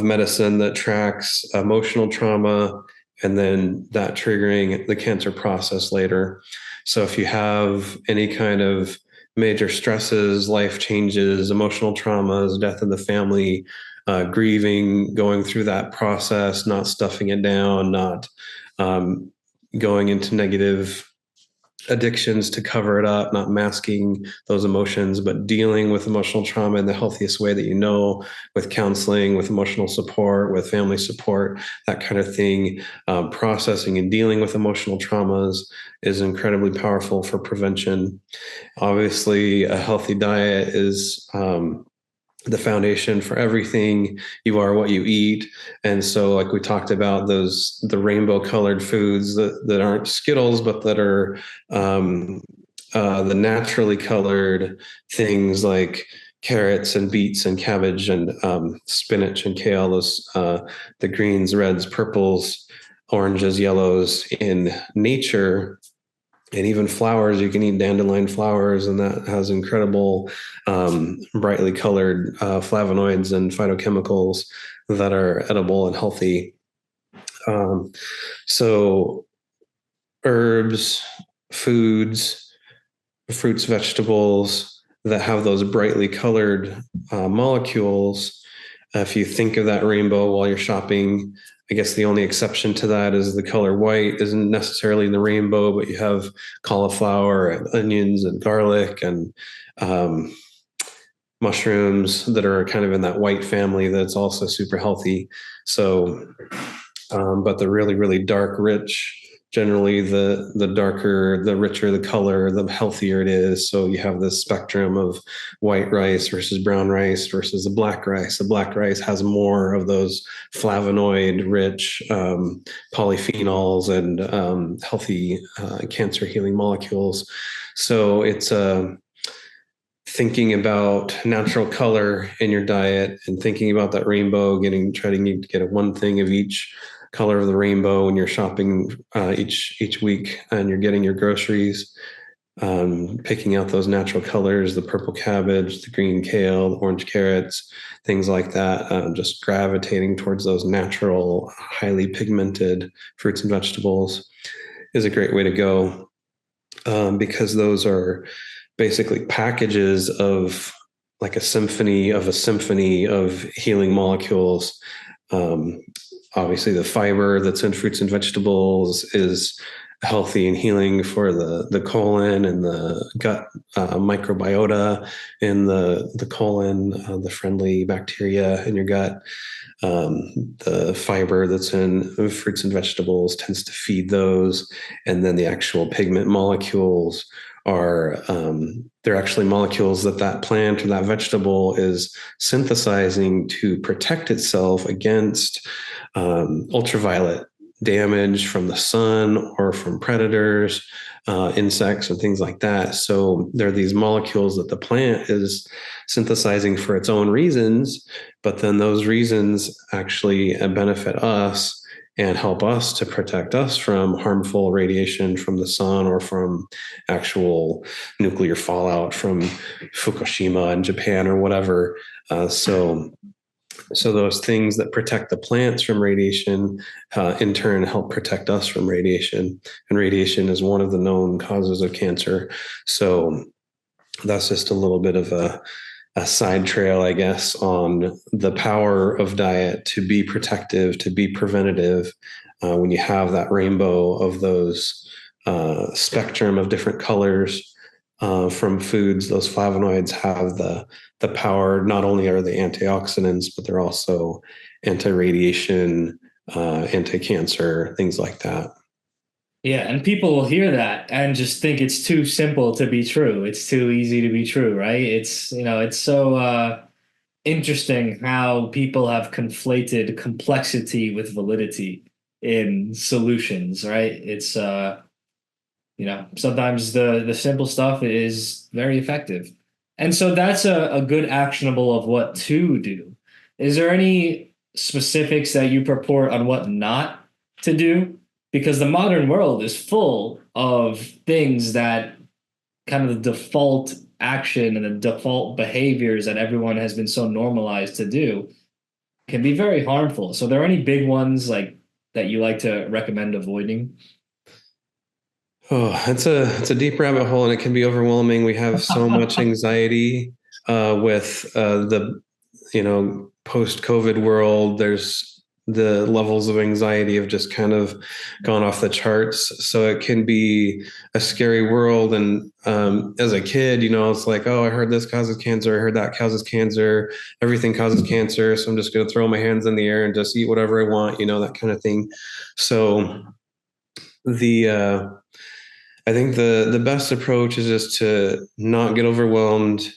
medicine that tracks emotional trauma and then that triggering the cancer process later. So if you have any kind of major stresses, life changes, emotional traumas, death in the family, grieving, going through that process, not stuffing it down, not um, going into negative addictions to cover it up, not masking those emotions, but dealing with emotional trauma in the healthiest way that you know, with counseling, with emotional support, with family support, that kind of thing. Processing and dealing with emotional traumas is incredibly powerful for prevention. Obviously, a healthy diet is the foundation for everything. You are what you eat. And so, like we talked about, the rainbow colored foods that aren't Skittles, but that are the naturally colored things like carrots and beets and cabbage and spinach and kale, those the greens, reds, purples, oranges, yellows in nature. And even flowers, you can eat dandelion flowers, and that has incredible, brightly colored flavonoids and phytochemicals that are edible and healthy. So, herbs, foods, fruits, vegetables that have those brightly colored molecules. If you think of that rainbow while you're shopping, I guess the only exception to that is the color white isn't necessarily in the rainbow, but you have cauliflower and onions and garlic and mushrooms that are kind of in that white family that's also super healthy. So, but the really, really dark, rich, generally the darker, the richer the color, the healthier it is. So you have this spectrum of white rice versus brown rice versus the black rice. The black rice has more of those flavonoid rich polyphenols and healthy cancer healing molecules. So it's thinking about natural color in your diet and thinking about that rainbow, trying to get one thing of each color of the rainbow when you're shopping each week and you're getting your groceries, picking out those natural colors, the purple cabbage, the green kale, the orange carrots, things like that, just gravitating towards those natural, highly pigmented fruits and vegetables is a great way to go, because those are basically packages of like a symphony of healing molecules. Obviously, the fiber that's in fruits and vegetables is healthy and healing for the colon and the gut microbiota in the colon, the friendly bacteria in your gut. The fiber that's in fruits and vegetables tends to feed those, and then the actual pigment molecules are they're actually molecules that plant or that vegetable is synthesizing to protect itself against ultraviolet damage from the sun or from predators, insects and things like that. So there are these molecules that the plant is synthesizing for its own reasons, but then those reasons actually benefit us and help us to protect us from harmful radiation from the sun or from actual nuclear fallout from Fukushima in Japan or whatever. So those things that protect the plants from radiation, in turn, help protect us from radiation. And radiation is one of the known causes of cancer. So that's just a little bit of a side trail, I guess, on the power of diet to be protective, to be preventative. When you have that rainbow of those spectrum of different colors from foods, those flavonoids have the power. Not only are they antioxidants, but they're also anti-radiation, anti-cancer, things like that. Yeah, and people will hear that and just think it's too simple to be true. It's too easy to be true, right? It's so interesting how people have conflated complexity with validity in solutions, right? Sometimes the simple stuff is very effective. And so that's a good actionable of what to do. Is there any specifics that you purport on what not to do? Because the modern world is full of things that kind of the default action and the default behaviors that everyone has been so normalized to do can be very harmful. So, are there any big ones like that you like to recommend avoiding? Oh, it's a deep rabbit hole, and it can be overwhelming. We have so much anxiety with the post-COVID world. There's the levels of anxiety have just kind of gone off the charts. So it can be a scary world. And as a kid, it's like, oh, I heard this causes cancer. I heard that causes cancer. Everything causes cancer. So I'm just going to throw my hands in the air and just eat whatever I want, that kind of thing. So I think the best approach is just to not get overwhelmed.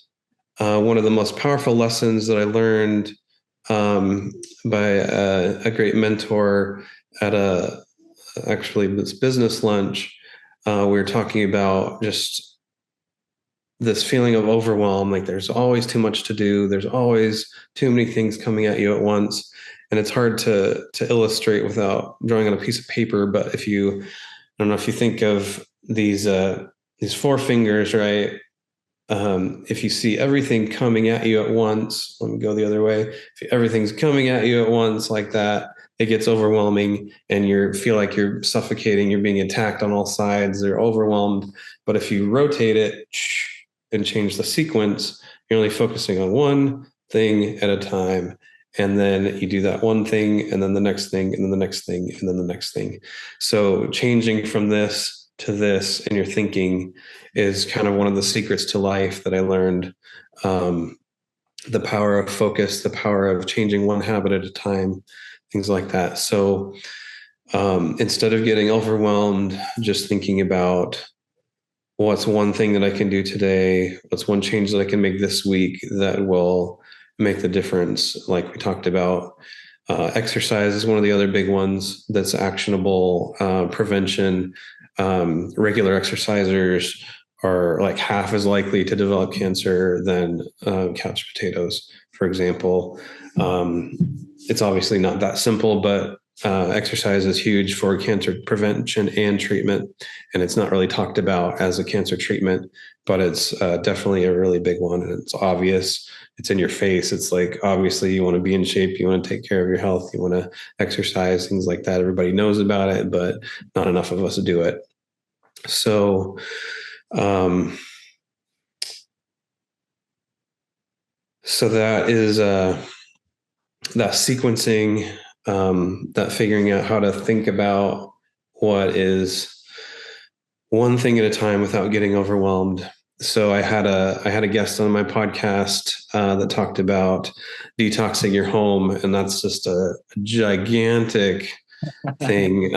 One of the most powerful lessons that I learned by a great mentor at actually this business lunch, we were talking about just this feeling of overwhelm. Like there's always too much to do. There's always too many things coming at you at once. And it's hard to illustrate without drawing on a piece of paper. But I don't know if you think of these four fingers, right? If you see everything coming at you at once, let me go the other way. If everything's coming at you at once like that, it gets overwhelming and you feel like you're suffocating, you're being attacked on all sides, you're overwhelmed. But if you rotate it and change the sequence, you're only focusing on one thing at a time. And then you do that one thing, and then the next thing, and then the next thing, and then the next thing. So changing from this to this in your thinking is kind of one of the secrets to life that I learned. The power of focus, the power of changing one habit at a time, things like that. So instead of getting overwhelmed, just thinking about what's one thing that I can do today, what's one change that I can make this week that will make the difference. Like we talked about, exercise is one of the other big ones that's actionable. Prevention, regular exercisers are like half as likely to develop cancer than couch potatoes, for example. It's obviously not that simple, but exercise is huge for cancer prevention and treatment. And it's not really talked about as a cancer treatment, but it's definitely a really big one. And it's obvious. It's in your face. It's like, obviously you want to be in shape. You want to take care of your health. You want to exercise, things like that. Everybody knows about it, but not enough of us do it. So, so that is that sequencing, that figuring out how to think about what is one thing at a time without getting overwhelmed. So I had a guest on my podcast that talked about detoxing your home, and that's just a gigantic thing.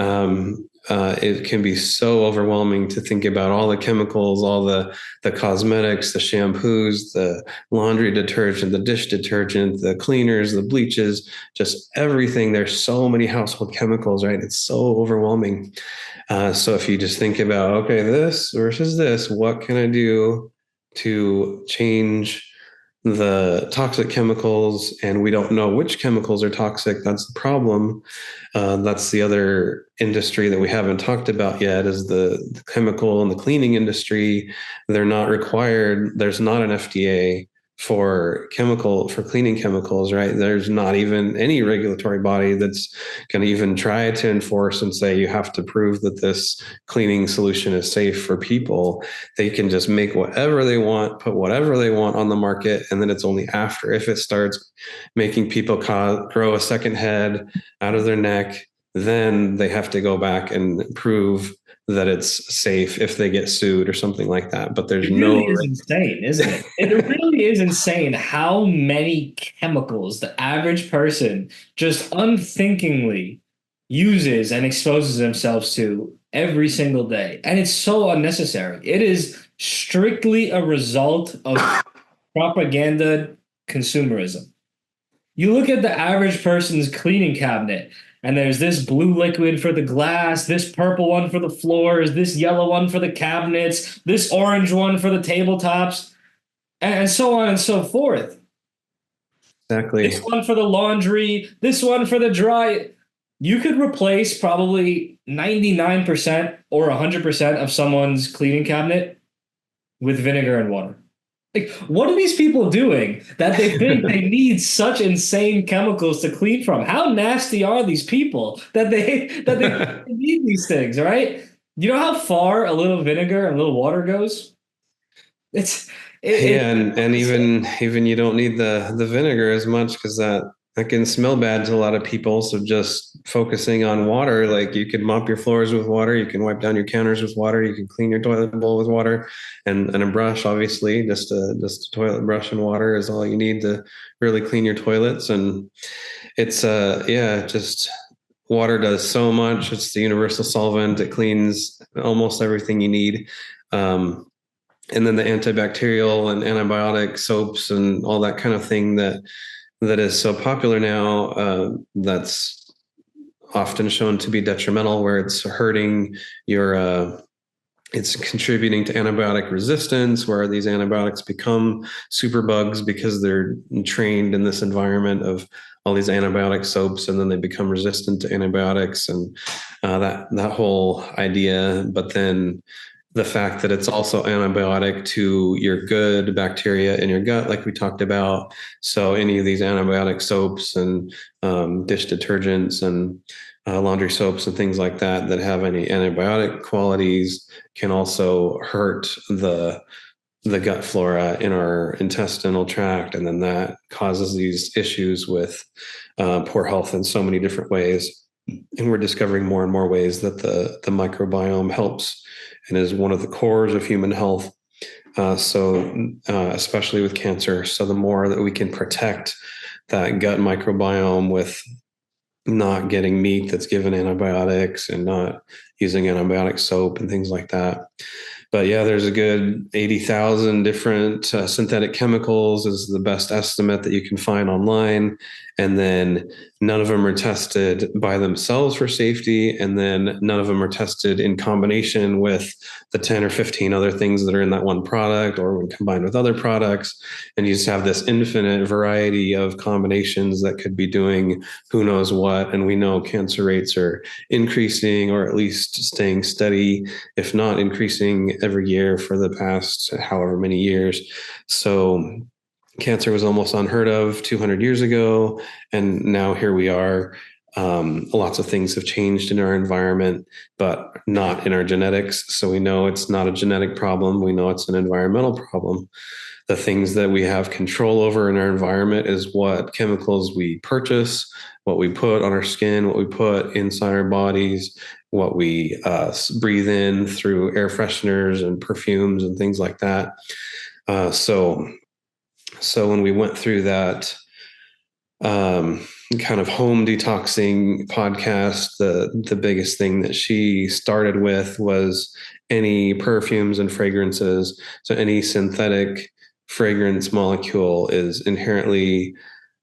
It can be so overwhelming to think about all the chemicals, all the cosmetics, the shampoos, the laundry detergent, the dish detergent, the cleaners, the bleaches, just everything. There's so many household chemicals, right? It's so overwhelming. So if you just think about, okay, this versus this, what can I do to change the toxic chemicals, and we don't know which chemicals are toxic. That's the problem. That's the other industry that we haven't talked about yet is the chemical and the cleaning industry. They're not required. There's not an FDA for cleaning chemicals, right? There's not even any regulatory body that's going to even try to enforce and say you have to prove that this cleaning solution is safe for people. They can just make whatever they want, put whatever they want on the market, and then it's only after if it starts making people grow a second head out of their neck, then they have to go back and prove that it's safe if they get sued or something like that. But there's It really no is insane, isn't it? It really is insane how many chemicals the average person just unthinkingly uses and exposes themselves to every single day. And it's so unnecessary. It is strictly a result of propaganda consumerism. You look at the average person's cleaning cabinet, and there's this blue liquid for the glass, this purple one for the floors, this yellow one for the cabinets, this orange one for the tabletops, and so on and so forth. This exactly. one for the laundry, this one for the dry. You could replace probably 99% or 100% of someone's cleaning cabinet with vinegar and water. Like, what are these people doing that they think they need such insane chemicals to clean from? How nasty are these people that they need these things, right? You know how far a little vinegar and a little water goes? It's Yeah, it, and even you don't need the vinegar as much because that can smell bad to a lot of people. So just focusing on water, like you can mop your floors with water, you can wipe down your counters with water, you can clean your toilet bowl with water, and a brush, obviously, just a toilet brush and water is all you need to really clean your toilets. And it's yeah, just water does so much. It's the universal solvent. It cleans almost everything you need. Um, and then the antibacterial and antibiotic soaps and all that kind of thing that is so popular now, that's often shown to be detrimental, where it's hurting your it's contributing to antibiotic resistance, where these antibiotics become superbugs because they're trained in this environment of all these antibiotic soaps, and then they become resistant to antibiotics, and that whole idea. But then the fact that it's also antibiotic to your good bacteria in your gut, like we talked about. So any of these antibiotic soaps and dish detergents and laundry soaps and things like that that have any antibiotic qualities can also hurt the gut flora in our intestinal tract, and then that causes these issues with poor health in so many different ways. And we're discovering more and more ways that the microbiome helps and is one of the cores of human health. Especially with cancer. So the more that we can protect that gut microbiome with not getting meat that's given antibiotics and not using antibiotic soap and things like that. But yeah, there's a good 80,000 different synthetic chemicals is the best estimate that you can find online. And then none of them are tested by themselves for safety. And then none of them are tested in combination with the 10 or 15 other things that are in that one product or when combined with other products. And you just have this infinite variety of combinations that could be doing who knows what. And we know cancer rates are increasing or at least staying steady, if not increasing every year for the past however many years. So cancer was almost unheard of 200 years ago. And now here we are. Lots of things have changed in our environment, but not in our genetics. So we know it's not a genetic problem. We know it's an environmental problem. The things that we have control over in our environment is what chemicals we purchase, what we put on our skin, what we put inside our bodies, what we breathe in through air fresheners and perfumes and things like that. So when we went through that kind of home detoxing podcast, the biggest thing that she started with was any perfumes and fragrances. So any synthetic fragrance molecule is inherently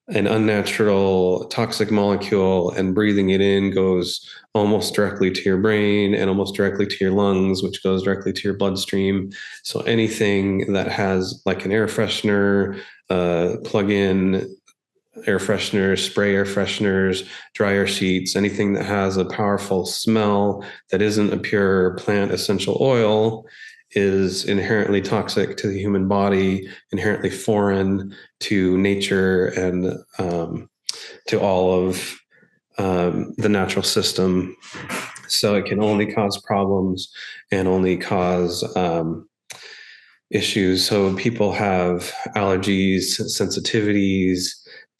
an unnatural toxic molecule, and breathing it in goes almost directly to your brain and almost directly to your lungs, which goes directly to your bloodstream. So anything that has like an air freshener, plug-in air fresheners, spray air fresheners, dryer sheets, anything that has a powerful smell that isn't a pure plant essential oil is inherently toxic to the human body, inherently foreign to nature and to all of the natural system. So it can only cause problems and only cause issues. So people have allergies, sensitivities,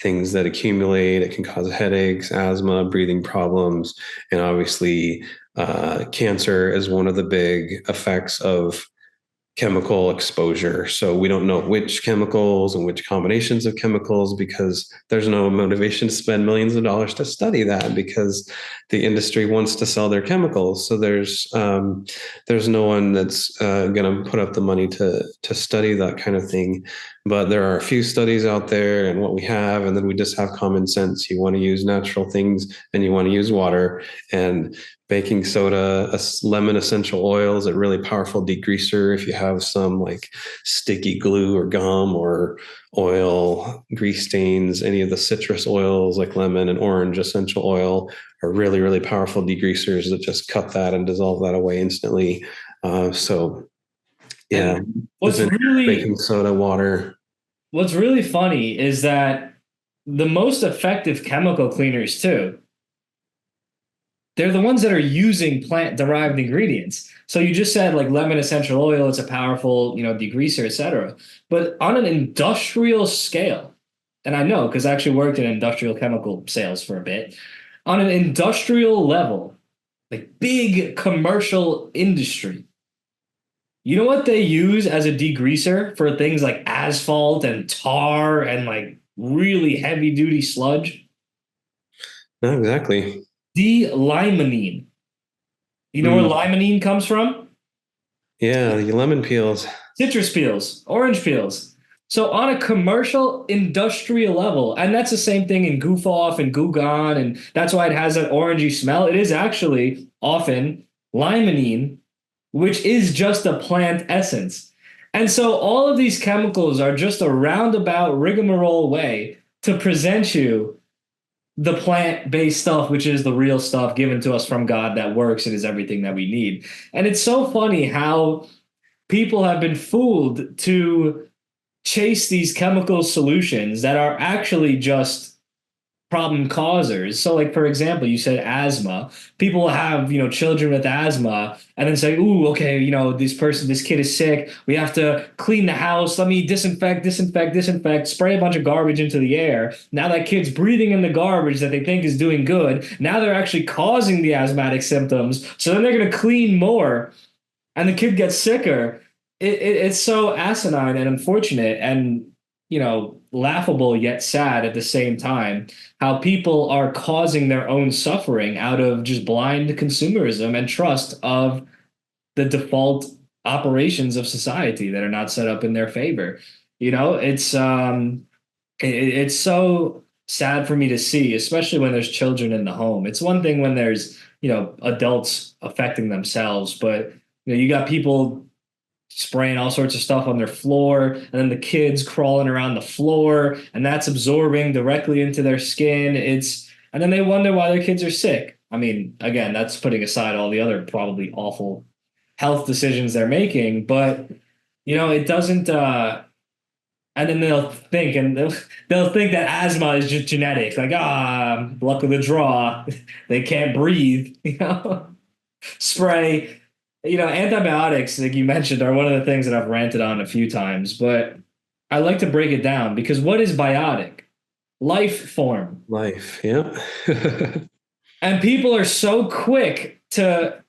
things that accumulate. It can cause headaches, asthma, breathing problems, and obviously, cancer is one of the big effects of chemical exposure. So we don't know which chemicals and which combinations of chemicals because there's no motivation to spend millions of dollars to study that because the industry wants to sell their chemicals. So there's no one that's going to put up the money to study that kind of thing. But there are a few studies out there and what we have, and then we just have common sense. You want to use natural things and you want to use water and baking soda, lemon essential oil is a really powerful degreaser. If you have some like sticky glue or gum or oil, grease stains, any of the citrus oils like lemon and orange essential oil are really, really powerful degreasers that just cut that and dissolve that away instantly. So yeah, And what's baking really soda, water. what's really funny is that the most effective chemical cleaners too, they're the ones that are using plant derived ingredients. So you just said like lemon essential oil, it's a powerful, degreaser, etc. But on an industrial scale, and I know because I actually worked in industrial chemical sales for a bit, on an industrial level, like big commercial industry, you know what they use as a degreaser for things like asphalt and tar and like really heavy duty sludge? Not exactly. D-limonene. You know where Mm, limonene comes from? yeah, the lemon peels. Citrus peels, orange peels. So on a commercial industrial level, and that's the same thing in Goof Off and Goo Gone, and that's why it has that orangey smell. It is actually often limonene, which is just a plant essence. And so all of these chemicals are just a roundabout rigmarole way to present you the plant-based stuff, which is the real stuff given to us from God that works and is everything that we need. And it's so funny how people have been fooled to chase these chemical solutions that are actually just problem causers. So, like for example, you said asthma. People have children with asthma, and then say, "Ooh, okay, this kid is sick. We have to clean the house. Let me disinfect, disinfect, disinfect. Spray a bunch of garbage into the air." Now that kid's breathing in the garbage that they think is doing good. Now they're actually causing the asthmatic symptoms. So then they're going to clean more, and the kid gets sicker. It's so asinine and unfortunate and laughable yet sad at the same time how people are causing their own suffering out of just blind consumerism and trust of the default operations of society that are not set up in their favor. It's so sad for me to see, especially when there's children in the home. It's one thing when there's adults affecting themselves, but you got people spraying all sorts of stuff on their floor, and then the kids crawling around the floor, and that's absorbing directly into their skin. And then they wonder why their kids are sick. I mean, again, that's putting aside all the other probably awful health decisions they're making, but it doesn't. And then they'll think that asthma is just genetic, like luck of the draw, they can't breathe, spray. Antibiotics, like you mentioned, are one of the things that I've ranted on a few times, but I like to break it down because what is biotic? Life form. Life, yeah. And people are so quick to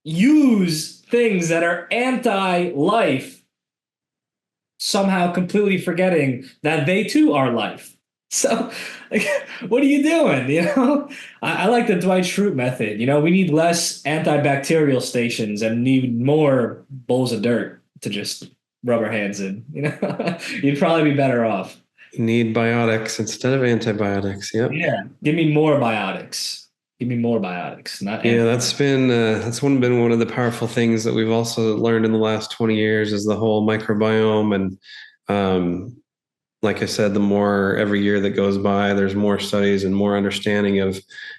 use things that are anti-life, somehow completely forgetting that they too are life. So, like, what are you doing? I like the Dwight Schrute method. We need less antibacterial stations and need more bowls of dirt to just rub our hands in. You'd probably be better off. Need biotics instead of antibiotics. Yep. Yeah. Give me more biotics. Give me more biotics, not Yeah, anti. been one of the powerful things that we've also learned in the last 20 years is the whole microbiome. And um, like I said, the more every year that goes by, there's more studies and more understanding of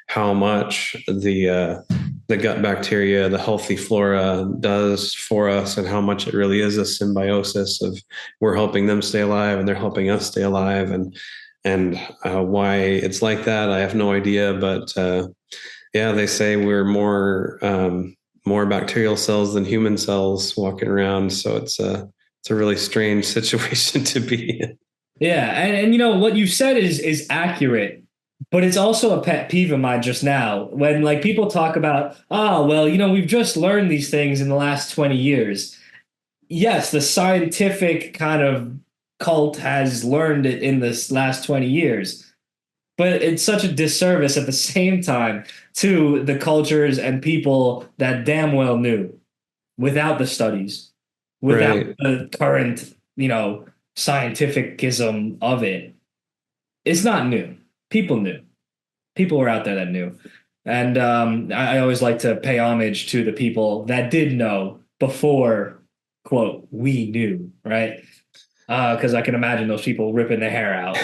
how much the gut bacteria, the healthy flora does for us, and how much it really is a symbiosis of we're helping them stay alive and they're helping us stay alive. And why it's like that, I have no idea. But yeah, they say we're more bacterial cells than human cells walking around. So it's a really strange situation to be in. Yeah, and what you said is accurate, but it's also a pet peeve of mine just now when like people talk about, oh, well, we've just learned these things in the last 20 years. Yes, the scientific kind of cult has learned it in this last 20 years, but it's such a disservice at the same time to the cultures and people that damn well knew without the studies, without Right. the current, scientificism of it. It's not new. People knew. People were out there that knew. And I always like to pay homage to the people that did know before, quote, we knew, right? Because I can imagine those people ripping their hair out.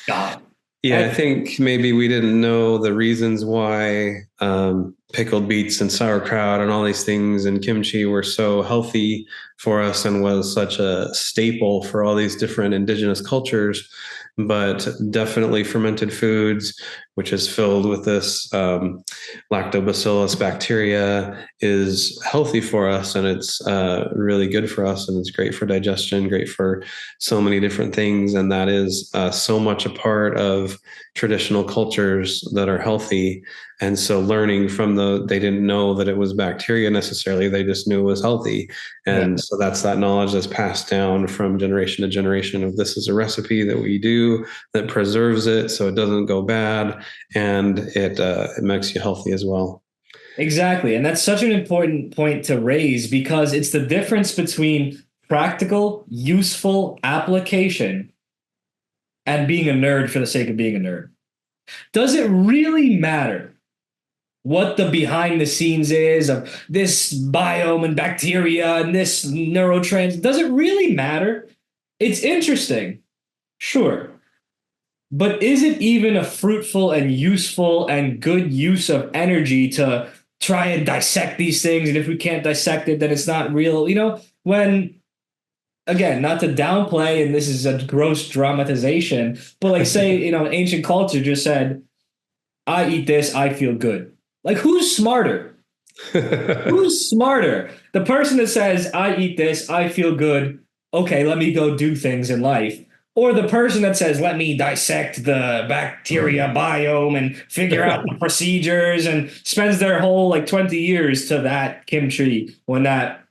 God. Yeah, I And think maybe we didn't know the reasons why pickled beets and sauerkraut and all these things and kimchi were so healthy for us and was such a staple for all these different indigenous cultures. But definitely fermented foods, which is filled with this lactobacillus bacteria, is healthy for us, and it's really good for us, and it's great for digestion, great for so many different things. And that is so much a part of traditional cultures that are healthy. And so learning from they didn't know that it was bacteria necessarily, they just knew it was healthy. yeah, And so that's that knowledge that's passed down from generation to generation of this is a recipe that we do that preserves it so it doesn't go bad, and it makes you healthy as well. exactly. And that's such an important point to raise because it's the difference between practical, useful application and being a nerd for the sake of being a nerd. Does it really matter what the behind the scenes is of this biome and bacteria and this neurotrans? Does it really matter? It's interesting, sure. But is it even a fruitful and useful and good use of energy to try and dissect these things? And if we can't dissect it, then it's not real. When again, not to downplay, and this is a gross dramatization, but like say, ancient culture just said, I eat this, I feel good. Like who's smarter? Who's smarter? The person that says, I eat this, I feel good. Okay, let me go do things in life. Or the person that says, let me dissect the bacteria biome and figure out the procedures and spends their whole like 20 years to that kimchi when that,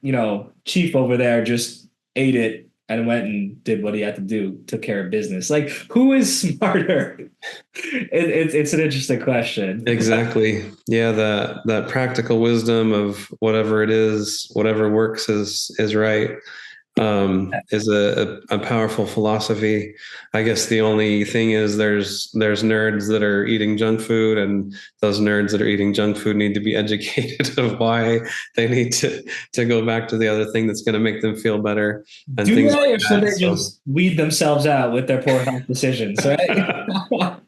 chief over there just ate it and went and did what he had to do, took care of business. Like, who is smarter? It's an interesting question. Exactly. Yeah, that practical wisdom of whatever it is, whatever works is right, is a powerful philosophy. I guess the only thing is there's nerds that are eating junk food, and those nerds that are eating junk food need to be educated of why they need to go back to the other thing that's going to make them feel better and Do things they, like or should that. they So just weed themselves out with their poor health decisions? Right?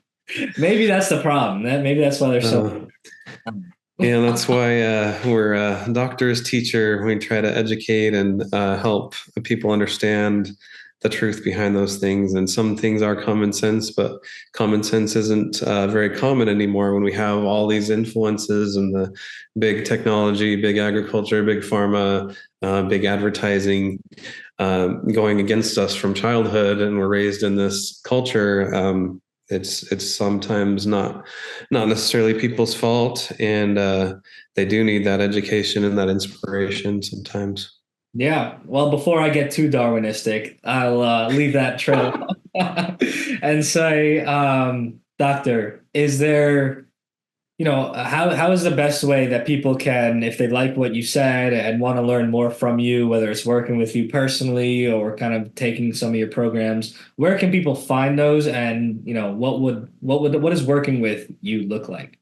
Maybe that's the problem. Maybe that's why they're so. uh, yeah, that's why we're a doctor's teacher. We try to educate and help people understand the truth behind those things. And some things are common sense, but common sense isn't very common anymore when we have all these influences and the big technology, big agriculture, big pharma, big advertising going against us from childhood. And we're raised in this culture. It's sometimes not necessarily people's fault, and they do need that education and that inspiration sometimes. Yeah. Well, before I get too Darwinistic, I'll leave that trail and say, Doctor, is there How is the best way that people can, if they like what you said and want to learn more from you, whether it's working with you personally or kind of taking some of your programs, where can people find those? And, what does working with you look like?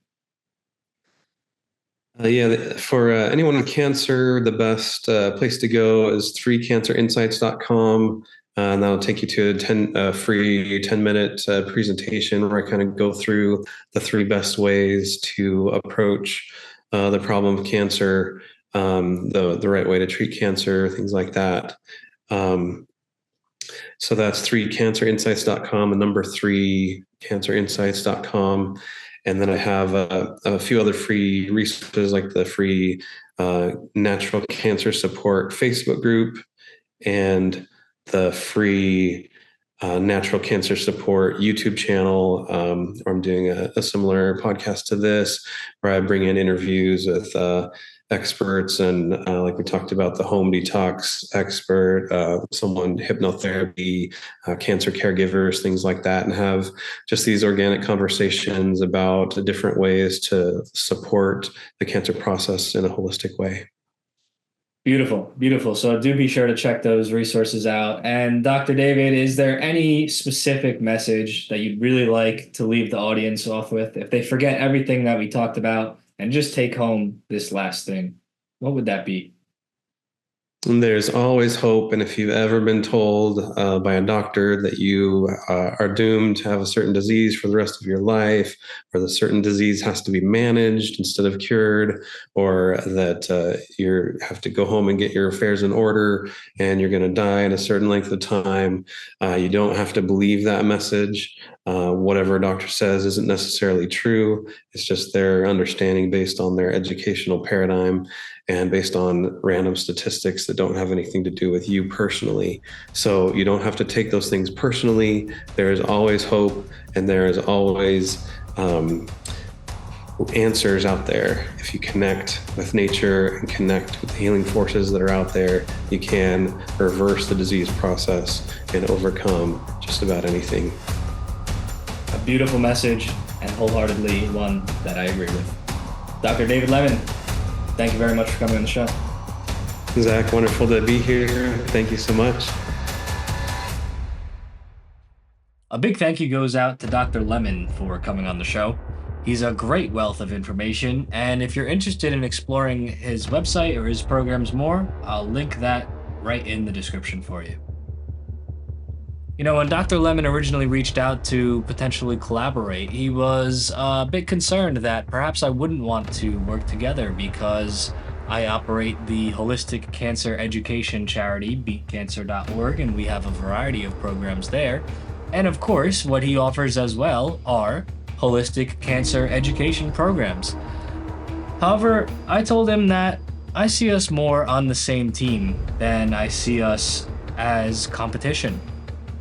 Yeah, for anyone with cancer, the best place to go is 3cancerinsights.com. And that'll take you to a free 10-minute presentation where I kind of go through the three best ways to approach the problem of cancer, the right way to treat cancer, things like that. So that's 3cancerinsights.com, and number 3cancerinsights.com. And then I have a few other free resources like the free Natural Cancer Support Facebook group and the free Natural Cancer Support YouTube channel, where I'm doing a similar podcast to this, where I bring in interviews with experts and like we talked about, the home detox expert, someone hypnotherapy, cancer caregivers, things like that, and have just these organic conversations about the different ways to support the cancer process in a holistic way. Beautiful, beautiful. So do be sure to check those resources out. And Dr. David, is there any specific message that you'd really like to leave the audience off with? If they forget everything that we talked about and just take home this last thing, what would that be? And there's always hope. And if you've ever been told by a doctor that you are doomed to have a certain disease for the rest of your life, or the certain disease has to be managed instead of cured, or that you have to go home and get your affairs in order and you're going to die in a certain length of time, you don't have to believe that message. Whatever a doctor says isn't necessarily true. It's just their understanding based on their educational paradigm and based on random statistics that don't have anything to do with you personally. So you don't have to take those things personally. There is always hope, and there is always answers out there. If you connect with nature and connect with the healing forces that are out there, you can reverse the disease process and overcome just about anything. A beautiful message, and wholeheartedly one that I agree with. Dr. David Lemmon, thank you very much for coming on the show. Zach, wonderful to be here. Thank you so much. A big thank you goes out to Dr. Lemmon for coming on the show. He's a great wealth of information, and if you're interested in exploring his website or his programs more, I'll link that right in the description for you. When Dr. Lemmon originally reached out to potentially collaborate, he was a bit concerned that perhaps I wouldn't want to work together because I operate the holistic cancer education charity, beatcancer.org, and we have a variety of programs there. And of course, what he offers as well are holistic cancer education programs. However, I told him that I see us more on the same team than I see us as competition.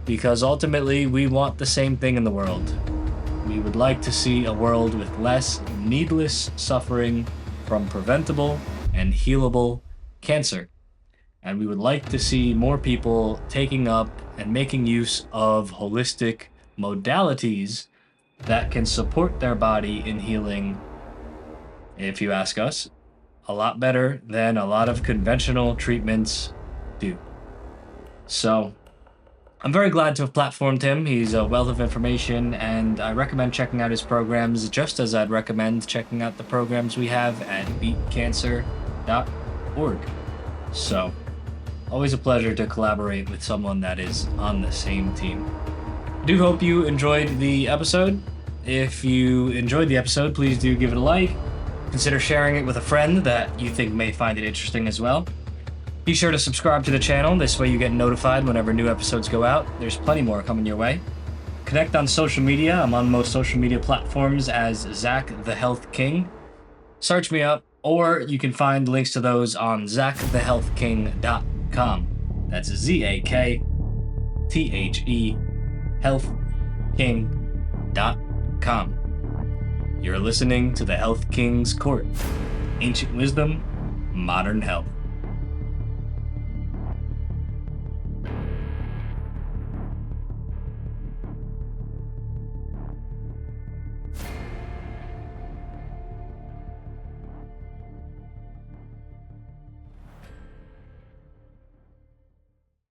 Because ultimately, we want the same thing in the world. We would like to see a world with less needless suffering from preventable and healable cancer. And we would like to see more people taking up and making use of holistic modalities that can support their body in healing, if you ask us, a lot better than a lot of conventional treatments do. So, I'm very glad to have platformed him. He's a wealth of information, and I recommend checking out his programs just as I'd recommend checking out the programs we have at beatcancer.org. So, always a pleasure to collaborate with someone that is on the same team. I do hope you enjoyed the episode. If you enjoyed the episode, please do give it a like. Consider sharing it with a friend that you think may find it interesting as well. Be sure to subscribe to the channel, this way you get notified whenever new episodes go out. There's plenty more coming your way. Connect on social media. I'm on most social media platforms as Zach the Health King. Search me up, or you can find links to those on ZachTheHealthKing.com. That's ZAKTHE healthking.com. You're listening to the Health King's Court. Ancient wisdom, modern health.